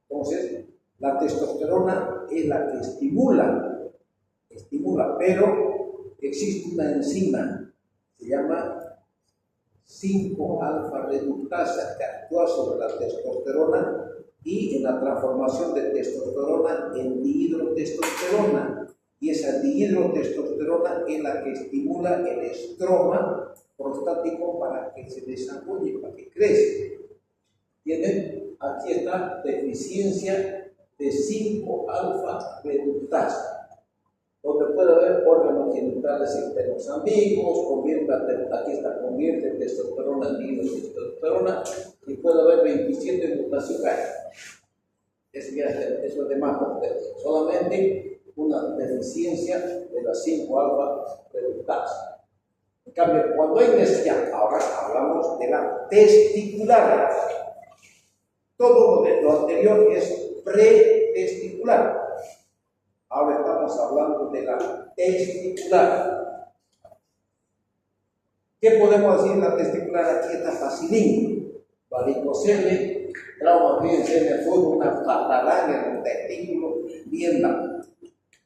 Entonces, la testosterona es la que estimula, pero existe una enzima, se llama 5-alfa reductasa, que actúa sobre la testosterona y en la transformación de testosterona en dihidrotestosterona. Y esa dihidrotestosterona es la que estimula el estroma prostático para que se desarrolle, para que crezca. ¿Entienden? Aquí está deficiencia de 5-alfa reductasa, donde puede haber órganos genitales externos ambiguos, convierte testosterona en dihidrotestosterona y puede haber 27 mutaciones. Eso es de más por ustedes. Solamente una deficiencia de la 5-alfa reductasa. En cambio, cuando hay necesidad, ahora hablamos de la testicular. Todo lo anterior es pretesticular. Ahora estamos hablando de la testicular. ¿Qué podemos decir de la testicular? Aquí está facilín. Varicocele, trauma bien se fue una patalana en el testículo, bien la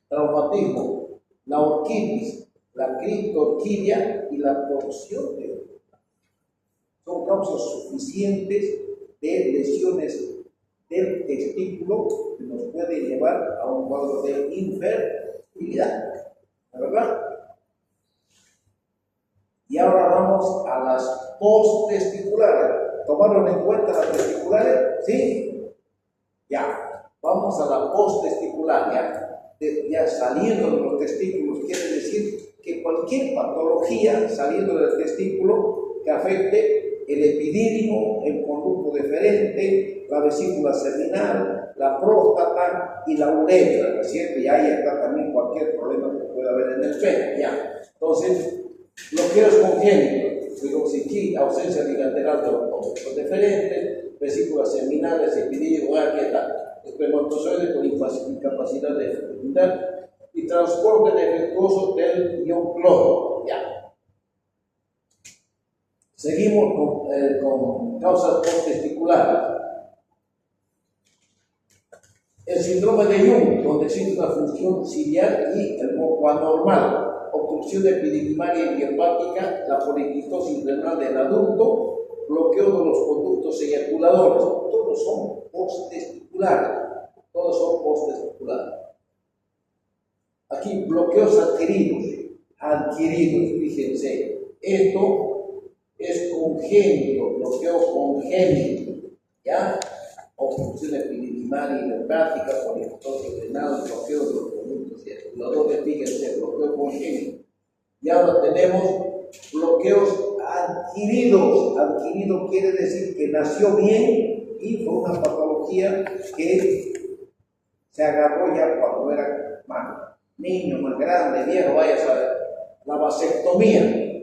traumatismo, la orquitis, la criptorquidia y la torsión de son causas suficientes de lesiones del testículo que nos puede llevar a un cuadro de infertilidad, ¿verdad? Y ahora vamos a las posttesticulares. ¿Tomaron en cuenta las testiculares? ¿Sí? Ya. Vamos a la posttesticular, ya. Ya saliendo de los testículos, quiere decir que cualquier patología saliendo del testículo que afecte el epidídimo, el conducto deferente, la vesícula seminal, la próstata y la uretra, ¿no es cierto? Y ahí está también cualquier problema que pueda haber en el pene, ya. Entonces, bloqueos congénitos, filoxiquía, ausencia bilateral de los conductos deferentes, vesículas seminales, epidídimo, aquí está. Espermatozoide con incapacidad de fecundar y transporte defectuoso del ion cloro. Ya. Seguimos con causas posttesticulares. El síndrome de Jung, donde existe una función ciliar y el moco anormal, obstrucción epididimaria y hepática, la poliquistosis renal del adulto, bloqueo de los conductos eyaculadores, todos son posttesticulares. Aquí bloqueos adquiridos, fíjense, esto es congénito, bloqueo congénito, ¿ya? Obstrucción epididimaria y hepática, poliquistosis renal, bloqueo de los conductos eyaculadores, fíjense, bloqueo congénito. Y ahora tenemos bloqueos adquiridos. Adquirido quiere decir que nació bien y fue una patología que se agarró ya cuando era más niño, más grande, viejo, vaya a saber. La vasectomía,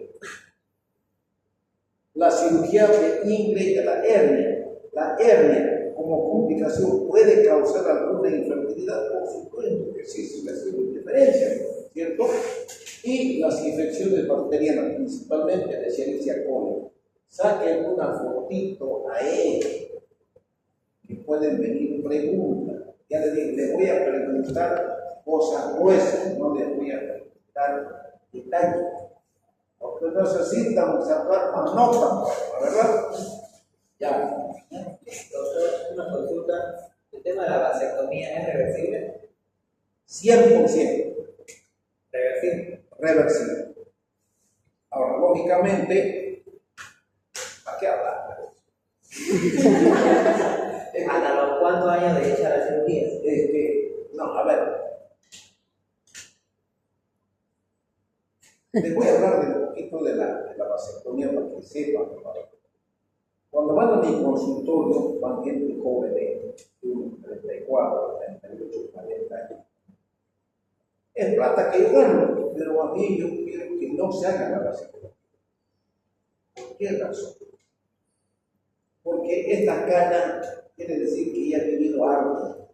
la cirugía de ingle de la hernia. La hernia como complicación puede causar alguna infertilidad, por supuesto que sí, es una diferencia, ¿cierto? Y las infecciones bacterianas, principalmente de Escherichia coli. Saquen una fotito a él, que pueden venir preguntas. Ya les dije, les voy a preguntar cosas gruesas, no les voy a preguntar detalles. Porque necesitamos sacar más nota, ¿verdad? Ya. Doctor, una consulta. ¿El tema de la vasectomía es reversible? 100% Reversible. reversible. Ahora, lógicamente, ¿para qué hablar? ¿Hasta los cuántos años de hecha la cirugía? No, a ver. Les voy a hablar de un poquito de la vasectomía para que sepan. Cuando van a mi consultorio, van gente joven de 34, 38, 40 años. Es plata que yo gano, pero a mí yo quiero que no se haga la vasectomía. ¿Por qué razón? Porque esta canas quiere decir que ya he vivido harto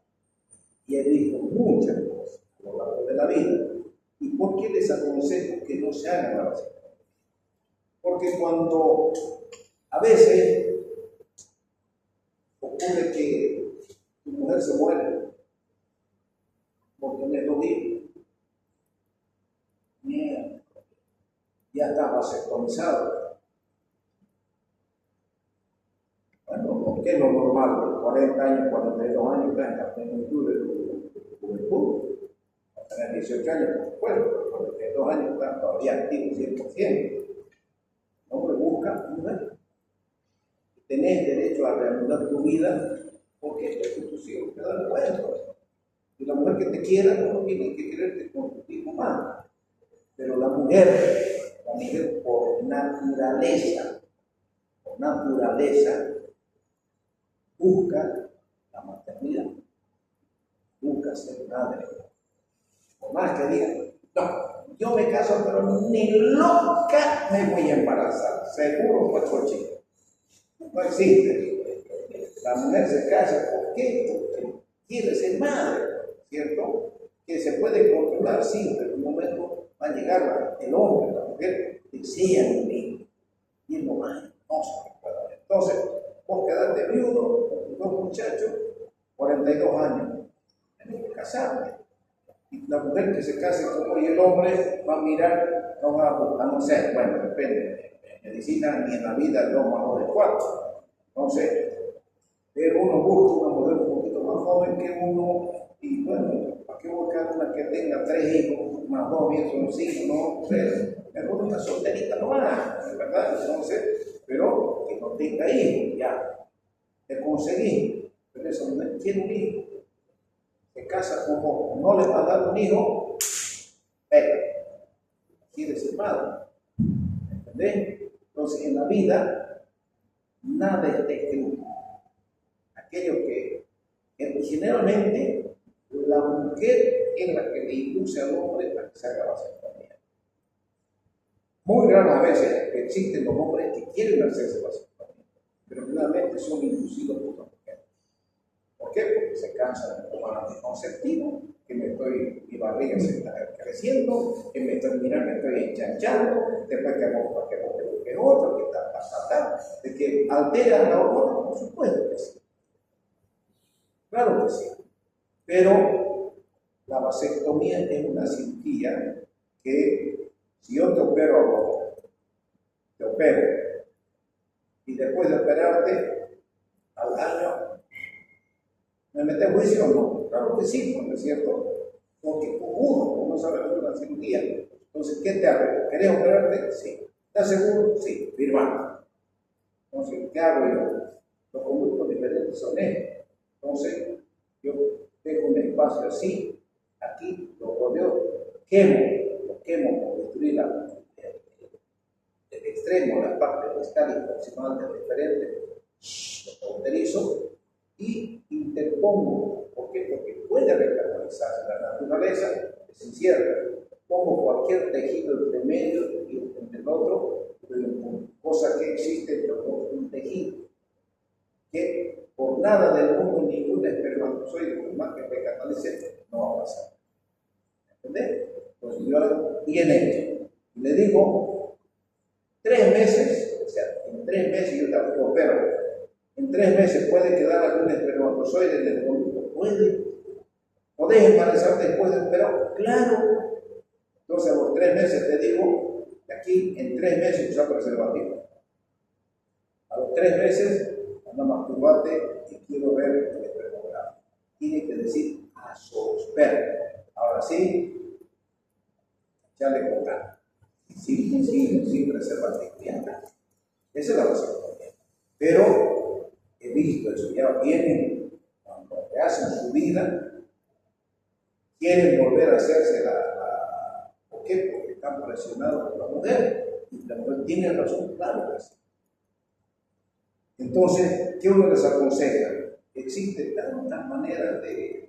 y he visto muchas cosas a lo largo de la vida. ¿Y por qué les aconsejo que no se haga la vasectomía? Porque cuando a veces ocurre que tu mujer se muere por tener dos hijos, ya está vasectomizado. Bueno, ¿qué es lo normal? 40 años, 42 años, está en la plenitud de tu juventud. A tener 18 años, por supuesto, 42 años está todavía activo 100%. El hombre busca mujer. Tenés derecho a reanudar tu vida porque tus hijos te dan cuenta. Y la mujer que te quiera no tiene que quererte con tu hijo más. Pero la mujer por naturaleza, busca la maternidad, busca ser madre. Por más que digan, no, yo me caso, pero ni loca me voy a embarazar, seguro, pachochi. No existe. La mujer se casa, ¿por qué? Porque quiere ser madre, ¿cierto? Que se puede controlar, sí, pero en un momento va a llegar el hombre, la mujer, desean un hijo. Y es lo más hermoso que pueda haber. Entonces, vos quedarte viudo con tus dos muchachos, 42 años, tenés que casarte. Y la mujer que se case como y el hombre va a mirar, no va a no ser, bueno, depende, en medicina ni en la vida el 2 más 2 es 4. Entonces, pero uno busca una mujer un poquito más joven que uno, y bueno, ¿para qué buscar una que tenga 3 hijos, más 2 bien son 5, no? 3, mejor una solterita no va, ¿verdad? Entonces, pero que no tenga hijos, ya, te conseguí, pero esa mujer tiene un hijo. Se casa con vos, no le va a dar un hijo, pero quiere ser padre. ¿Entendés? Entonces, en la vida, nada está escrito. Aquello que generalmente la mujer es la que le induce al hombre para que se haga vasectomía. Muy raras veces existen los hombres que quieren hacerse vasectomía, pero generalmente son inducidos por la mujer. ¿Por qué? Porque se cansan de tomar anticonceptivo, que mi barriga se está creciendo, que me estoy enchanchando, después que hago que otro, que de que altera la hormona, por supuesto que sí. Claro que sí. Pero la vasectomía es una cirugía que si yo te opero a vos, te opero, y después de operarte, al año, ¿me metes juicio o no? Claro que sí, ¿no es cierto? Porque uno sabe hacer una cirugía. Entonces, ¿qué te hago? ¿Querés operarte? Sí. ¿Estás seguro? Sí. Firmamos. Entonces, ¿qué hago yo? Los conductos diferentes son estos. Entonces, yo tengo un espacio así, aquí lo rodeo, lo quemo por destruir el extremo, la parte distal y proximal del diferente, lo cauterizo y interpongo. ¿Por qué? Porque puede recaudalizarse la naturaleza, es incierta. Pongo cualquier tejido entre medio y entre el otro, cosa que existe entre los dos, un tejido, que por nada del mundo ningún espermatozoide, por más que recatalice, no va a pasar. ¿Entendés? Pues yo ahora bien hecho. Y le digo, 3 meses, o sea, en 3 meses yo tampoco opero. En 3 meses puede quedar algún espermatozoide del volumen, puede. ¿Podés embarazar después del operar? Claro. Entonces a los 3 meses te digo, que aquí en 3 meses usa preservativo. A los 3 meses, anda masturbate y quiero ver el espermograma. Tiene que decir a sosper. Ahora sí, ya le contar. Sin preservativo. Esa es la razón. Pero he visto eso, ya vienen, cuando te hacen su vida, quieren volver a hacerse ¿por qué? Porque están presionados por la mujer, y la mujer tiene razón, claro que sí. Entonces, ¿qué uno les aconseja? Existen tantas maneras de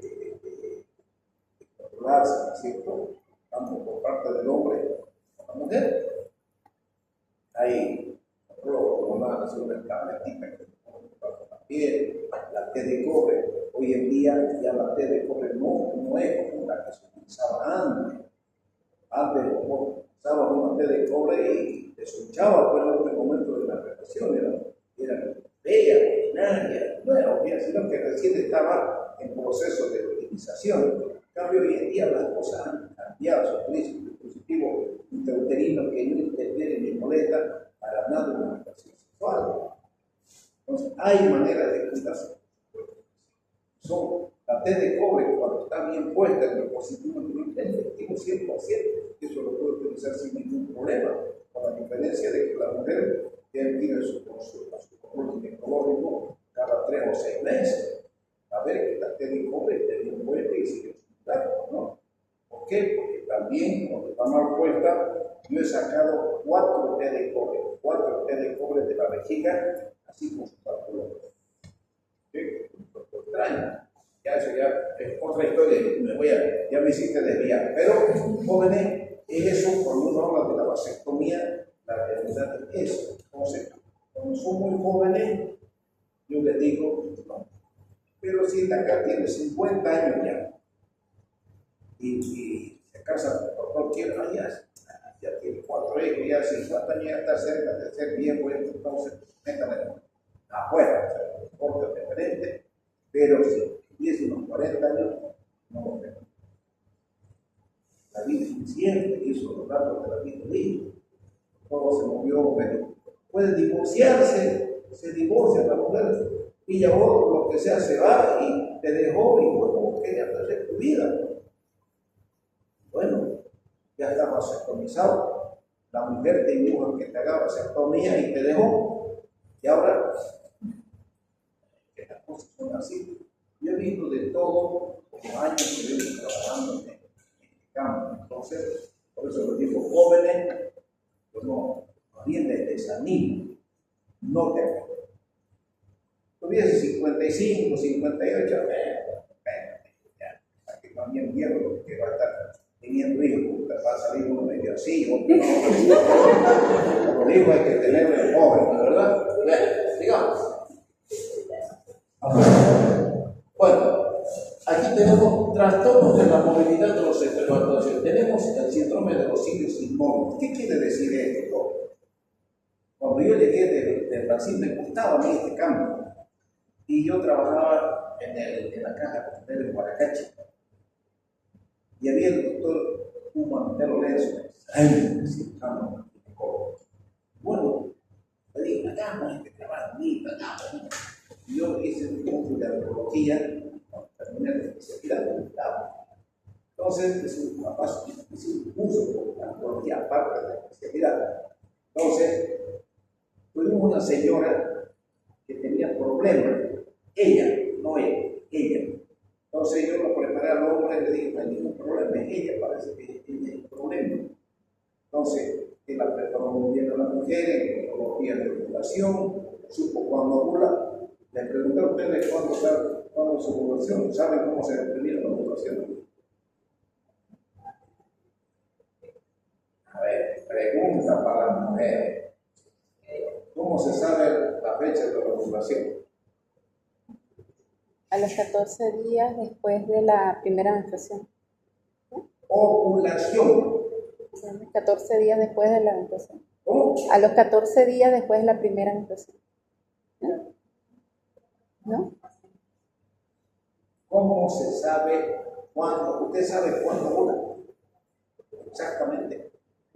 controlarse, ¿no es cierto? Tanto por parte del hombre como la mujer. Hay hormonas, una tabletita que también, la té de cobre. Hoy en día ya la té de cobre no es como la que se utilizaba antes. Antes usaba una té de cobre y te escuchaba por el momento de la relación, era bella, ordinaria, no era obvia, sino que recién estaba en proceso de utilización. En cambio, hoy en día las cosas han cambiado, se utiliza un dispositivo intrauterino que no interfiere ni molesta para nada en una relación sexual. Entonces, hay maneras de cuidarse. Son la té de cobre, cuando está bien puesta en el dispositivo efectivo 100%, eso lo puede utilizar sin ningún problema, con la diferencia de que la mujer tiene que ir a su control ginecológico cada 3 o 6 meses, a ver que la té de cobre esté bien puesta y sigue resultando, ¿no? ¿Por qué? Porque también, cuando está mal puesta, yo he sacado 4 té de cobre de la vejiga, así con su calculador. ¿Sí? Extraño. Ya eso ya es otra historia, ya me hiciste desviar. Pero, jóvenes, es eso, cuando uno habla de la vasectomía, la realidad es eso. Entonces, cuando son muy jóvenes, yo les digo, no. Pero si acá tiene 50 años ya, y se casa por cualquier año, ya tiene 4 hijos, ya 50 años, ya está cerca de ser viejo, entonces, métanle afuera, o sea, corte diferente, pero si tuviese unos 40 años, no lo veo. La vida es incierta, y eso los datos de la vida libre. Todo se movió, pero puede divorciarse, se divorcia la mujer, pilla otro, lo que sea, se va y te dejó, y bueno, ¿qué hacer tu vida? Bueno, ya está vasectomizado. La mujer te dijo que te haga vasectomía y te dejó. Y ahora, que las cosas son así. Yo he visto de todo, como años que vengo trabajando en este campo. Entonces, por eso les digo, jóvenes, pues no bien les desanimo, no te acuerdo. Tuviese 55, 58, ya, para que también vieron que va a estar teniendo hijos, va a salir uno medio así, otro no. Los hijos hay que tenerlos jóvenes, ¿verdad? Digamos. Bueno, aquí tenemos trastornos de la movilidad de los espermatozoides. Tenemos el síndrome de los cilios inmóviles. ¿Qué quiere decir esto? Cuando yo llegué de Brasil, me gustaba a mí este campo. Y yo trabajaba en la caja costanera en Guaracache. Y había el doctor Hugo Antero Lenzo. Bueno, le dije, hagamos este trabajo, hagamos. Yo hice un curso de antropología, terminé la especialidad de Estado. Entonces, hice un curso de antropología aparte de la especialidad. Entonces, tuvimos una señora que tenía problemas, ella, no él, ella. Entonces yo lo preparé al hombre y le dije, no hay ningún problema, ella parece que tiene el problema. Entonces, él preparó muy bien a la mujer, en metodología de ovulación, supo cuándo ovula, Les pregunté a ustedes cuándo es su ovulación. ¿Saben cómo se determina la ovulación? A ver, pregunta para la mujer. ¿Cómo se sabe la fecha de la ovulación? A los 14 días después de la primera menstruación. Ovulación. 14 días después de la menstruación. ¿Cómo? A los 14 días después de la primera menstruación. ¿No? ¿Cómo se sabe cuándo? ¿Usted sabe cuándo ovula? Exactamente.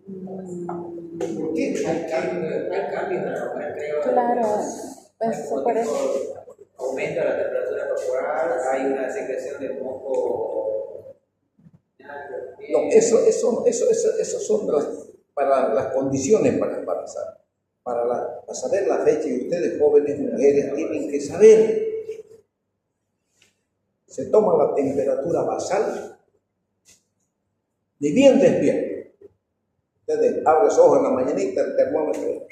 ¿Por qué? Hay cambios en la mujer, creo. Claro, pues eso por eso. Aumenta la temperatura corporal, hay una secreción de moco. No, eso son para las condiciones para embarazar. Para saber la fecha, y ustedes jóvenes mujeres tienen que saber. Se toma la temperatura basal de bien despierto. Ustedes abren los ojos en la mañanita, el termómetro.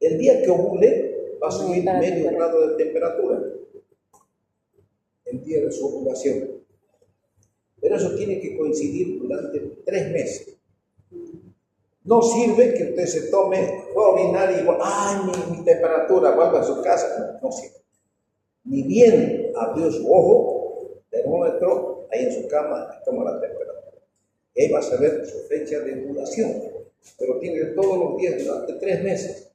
El día que ovule va a subir medio grado de temperatura. El día de su ovulación. Pero eso tiene que coincidir durante 3 meses. No sirve que usted se tome, fue a orinar y igual, ¡ay, mi temperatura! Vuelva a su casa. No sirve. Ni bien abrió su ojo, termómetro, ahí en su cama, toma la temperatura. Y ahí va a saber su fecha de ovulación. Pero tiene que todos los días durante 3 meses.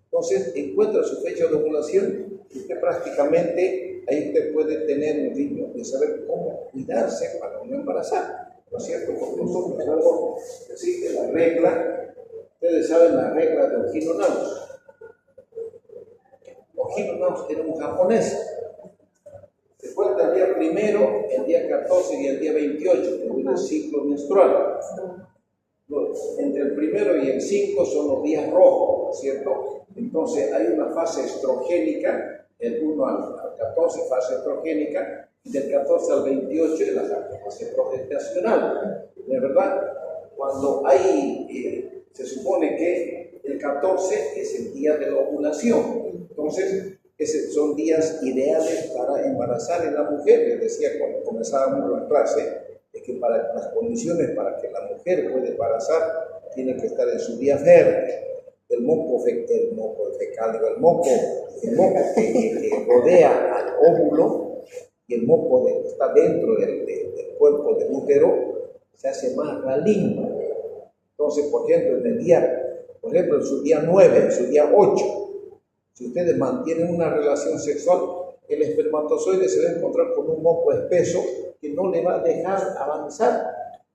Entonces, encuentra su fecha de ovulación y usted prácticamente, ahí usted puede tener un ritmo de saber cómo cuidarse para no embarazar. ¿No es cierto? Porque nosotros luego existe la regla, ustedes saben la regla de Ojino Naus. Ojino Naus era un japonés. Se cuenta el día primero, el día 14 y el día 28, que es el ciclo menstrual. Entre el primero y el 5 son los días rojos, ¿no es cierto? Entonces hay una fase estrogénica, del 1 al 14, fase estrogénica, y del 14 al 28 es la fase progestacional. ¿De verdad? Cuando se supone que el 14 es el día de la ovulación. Entonces, esos son días ideales para embarazar en la mujer. Les decía cuando comenzábamos la clase, es que para las condiciones para que la mujer pueda embarazar, tiene que estar en su día fértil. El moco fecal, el moco que rodea al óvulo y el moco que está dentro del cuerpo del útero se hace más ralín. Entonces, por ejemplo, en su día 9, en su día 8, si ustedes mantienen una relación sexual, el espermatozoide se va a encontrar con un moco espeso que no le va a dejar avanzar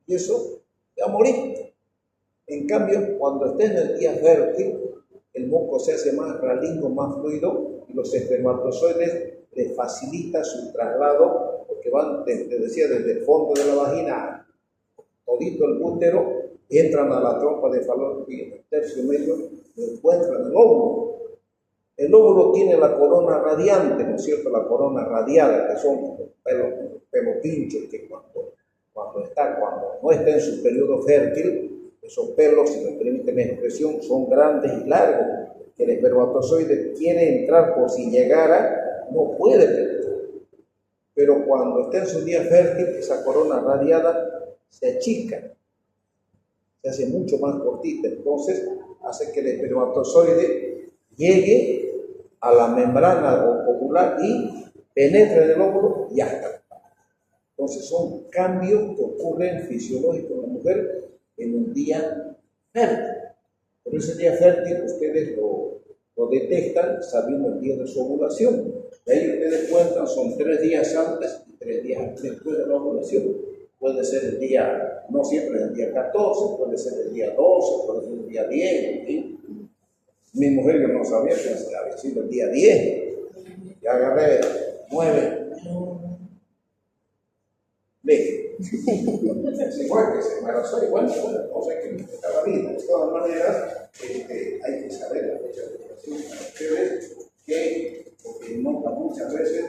y eso va a morir. En cambio, cuando esté en el día fértil, el moco se hace más ralín, más fluido y los espermatozoides les facilita su traslado porque van, te decía, desde el fondo de la vagina, todito el útero, entran a la trompa de Falopio y en el tercio medio lo encuentran el óvulo. El óvulo tiene la corona radiante, ¿no es cierto? La corona radiada, que son pelos pinchos, que cuando no está en su periodo fértil, esos pelos, si me permiten la expresión, son grandes y largos, que el espermatozoide quiere entrar por si llegara, no puede penetrar. Pero cuando está en su día fértil, esa corona radiada se achica, se hace mucho más cortita, entonces hace que el espermatozoide llegue a la membrana ovular y penetre en el óvulo y ya está. Entonces son cambios que ocurren fisiológicos en la mujer en un día fértil. Pero ese día fértil ustedes lo detectan sabiendo el día de su ovulación. De ahí ustedes cuentan, son 3 días antes y 3 días después de la ovulación. Puede ser el día, no siempre es el día 14, puede ser el día 12, puede ser el día 10, ¿sí? Mi mujer yo no sabía que había sido el día 10. Y agarré 9. Ve. Se fue que se embarazó y bueno, no sé qué está la vida. De todas maneras, hay que saber la fecha de ovulación para ustedes, porque nota muchas veces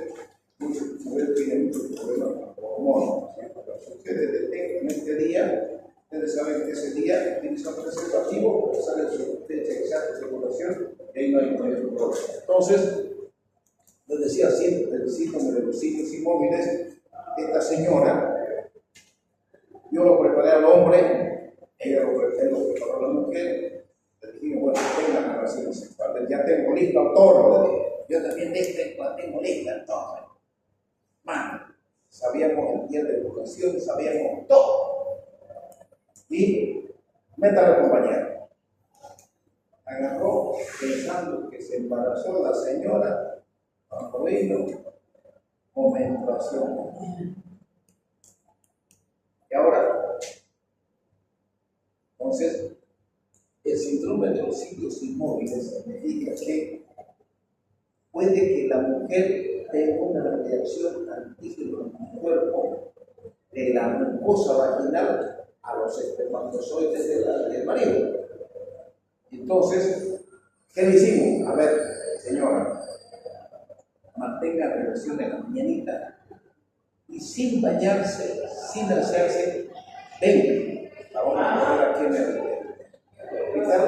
tienen muchos problemas con los hormonas. Pero si ustedes detectan este día, ustedes saben que ese día utilizan preservativo, sale su fecha exacta de ovulación y ahí no hay problema. Entonces, les decía siempre, el síndrome de los sitios inmóviles, esta señora, yo lo preparé al hombre, ella lo preparó a la mujer, le dije, bueno, tengan relaciones sexuales, ya tengo listo el toro, le dije, yo también tengo lista el toro. Man, sabíamos el día de educación, sabíamos todo. Y métale compañero. Agarró pensando que se embarazó la señora cuando vino con menstruación. Y ahora, entonces, el síndrome de los ciclos inmóviles significa que puede que la mujer tenga una reacción antígena en el cuerpo de la mucosa vaginal a los espermatozoides del marido. Entonces, ¿qué le hicimos? A ver, señora, mantenga relación en la mañanita y sin bañarse, sin hacerse, venga, vamos a poner aquí en el hospital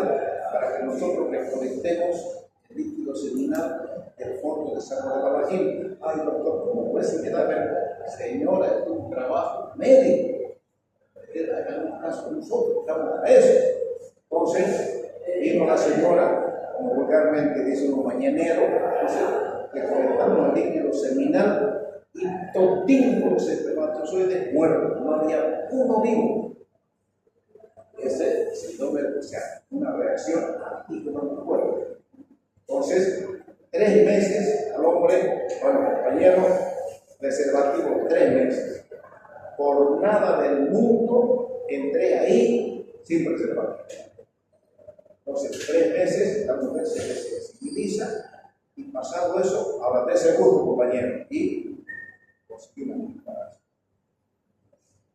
para que nosotros recolectemos el líquido seminal del fondo de sangre de la vagina. Ay, doctor, ¿cómo puede ser que señora, es un trabajo médico? Hagamos caso a nosotros, estamos a eso. Entonces, vino la señora, como vulgarmente dice un mañanero, recolectamos el líquido seminal y todingo los espermatozoides muertos, no había uno vivo. Ese es el síndrome, o sea, una reacción antígena en el cuerpo. Entonces, 3 meses al hombre, bueno, compañero, preservativo 3 meses. Por nada del mundo entré ahí sin preservativo. Entonces, 3 meses la mujer se sensibiliza y pasado eso, ahora de seguro, compañero, y conseguimos un embarazo.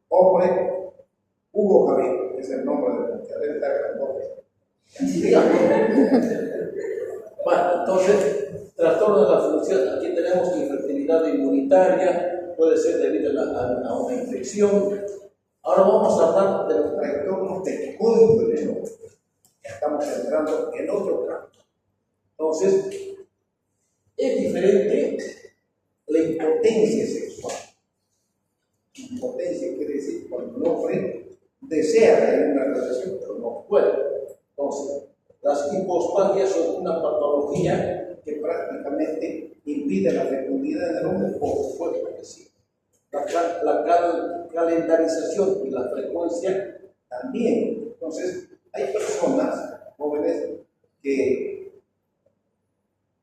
Hombre, Hugo Javier, es el nombre de la mujer, debe estar grandote. Bueno, entonces, trastorno de la función, aquí tenemos infertilidad inmunitaria, puede ser debido a una infección. Ahora vamos a hablar de los trastornos del código del hombre. Ya estamos entrando en otro campo. Entonces, es diferente la impotencia sexual. Impotencia quiere decir cuando el hombre desea tener una relación, pero no puede. Entonces, las hipospagias son una patología que prácticamente impide la fecundidad del hombre, por supuesto que sí. La calendarización y la frecuencia también. Entonces, hay personas jóvenes que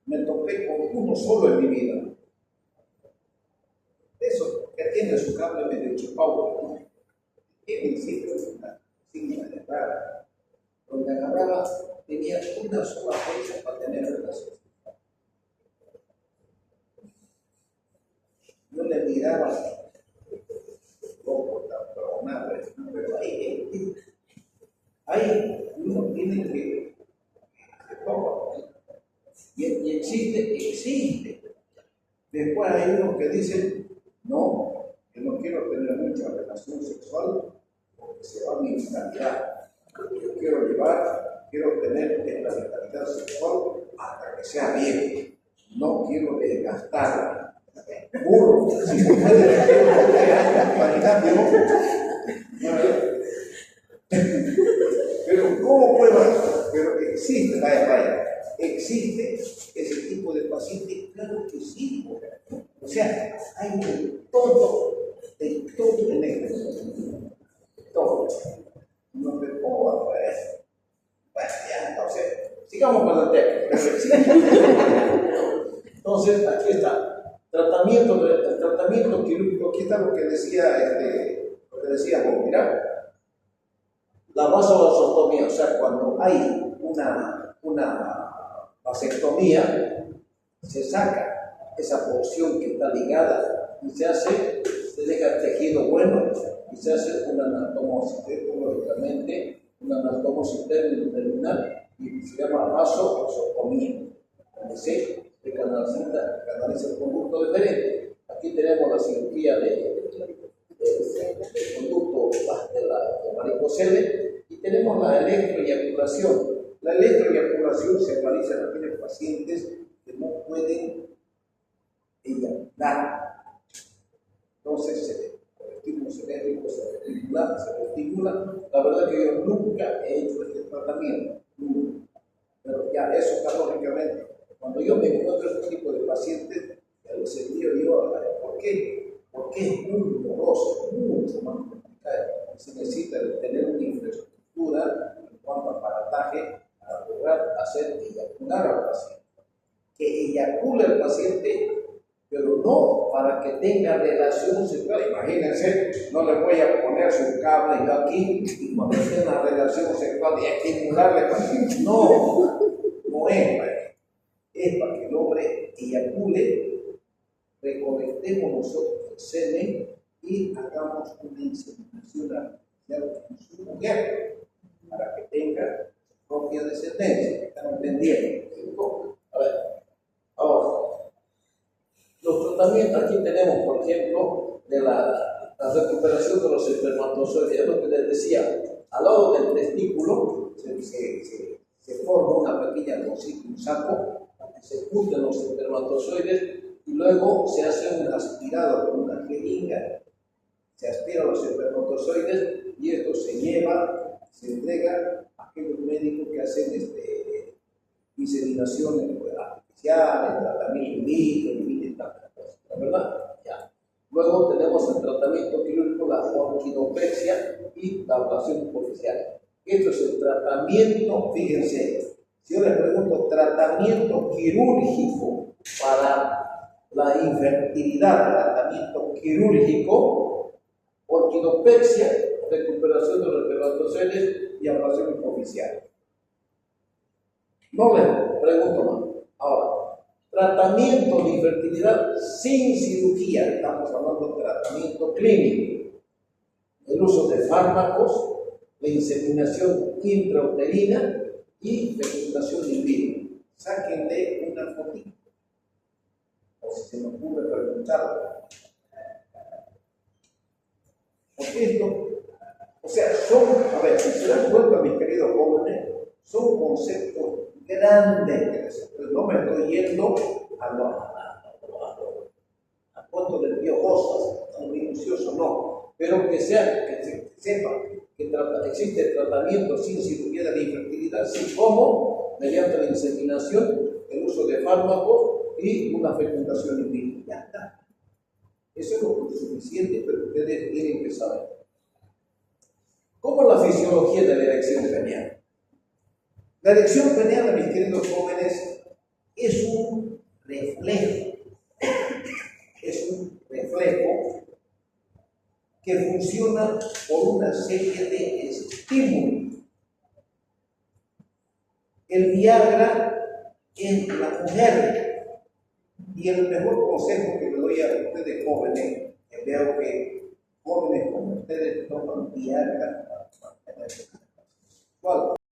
me topé con uno solo en mi vida. Eso, que tiene su cable medio chupado, ¿no? Tiene una signa de rara, donde agarraba, tenía una sola fecha para tener relaciones. Yo le miraba, poco, pero ahí uno tiene que y existe. Después hay unos que dicen, no, yo no quiero tener mucha relación sexual porque se va mi vitalidad. Yo quiero tener esta vitalidad sexual hasta que sea viejo. No quiero desgastarla. Burro, si se puede decir vitalidad de hombre. Pero ¿cómo puedo? Pero existe, vaya. ¿Existe ese tipo de paciente? Claro que sí. O sea, hay de todo en el todo. No te puedo hacer eso. Bueno, ya, entonces, sigamos con el tema. Entonces, aquí está. Tratamiento quirúrgico. Aquí está lo que decía vos, mira. La vasodilatación, o sea, cuando hay una vasectomía, se saca esa porción que está ligada y se deja tejido bueno y se hace una anastomosis, lógicamente una anastomosis terminal y se llama vasodilatación, donde se canaliza el conducto diferente. Aquí tenemos la cirugía del conducto de varicocele y tenemos la electroeyaculación. La electroeyaculación se realiza en aquellos pacientes que no pueden se estimula. La verdad que yo nunca he hecho este tratamiento, nunca. Pero ya eso está lógicamente. Cuando yo me encuentro este tipo de pacientes, ya lo sentí yo, ¿por qué? Porque es muy doloroso, mucho más complicado. Se necesita tener una infraestructura en cuanto a aparataje para lograr hacer eyacular al paciente. Que eyacule al paciente, pero no para que tenga relación sexual. Imagínense, no le voy a poner su cable yo aquí y cuando tenga una relación sexual y estimularle al paciente. No, no es para eso. Es para que el hombre eyacule, recolectemos nosotros el semen y hagamos una inseminación artificial en su mujer para que tenga su propia descendencia. ¿Están entendiendo? A ver, ahora, los tratamientos aquí tenemos, por ejemplo, de la recuperación de los espermatozoides. Es lo que les decía, al lado del testículo se forma una pequeña bolsita, un saco, se juntan los espermatozoides y luego se hace un aspirado con una jeringa, se aspira los espermatozoides y esto se lleva, se entrega a aquellos médicos que hacen inseminaciones artificiales, tratamiento in vitro, en fin, tantas cosas, ¿la verdad? Ya. Luego tenemos el tratamiento quirúrgico, la orquidopexia y la ablación superficial. Esto es el tratamiento, fíjense, si yo les pregunto, tratamiento quirúrgico para la infertilidad, tratamiento quirúrgico, orquidopexia, recuperación de los espermatozoides y ablación superficial. No les pregunto más. Ahora, tratamiento de infertilidad sin cirugía, estamos hablando de tratamiento clínico, el uso de fármacos, la inseminación intrauterina y fecundación in vitro. Sáquenle una fotito, o si se me ocurre preguntarlo. Porque esto, o sea, a ver, si se dan cuenta, mis queridos jóvenes, son conceptos grandes. No me estoy yendo a cuento del piojoso, tan minucioso, no. Pero que se sepa que existe tratamiento sin cirugía de la infertilidad, así como mediante la inseminación, el uso de fármacos y una fecundación in vitro. Ya está. Eso es lo suficiente, pero ustedes tienen que saber. ¿Cómo es la fisiología de la erección peniana? La erección peniana, mis queridos jóvenes, es un reflejo. Es un reflejo que funciona por una serie de estímulos. El Viagra en la mujer, y el mejor consejo que le doy a ustedes jóvenes, que veo que jóvenes como ustedes toman Viagra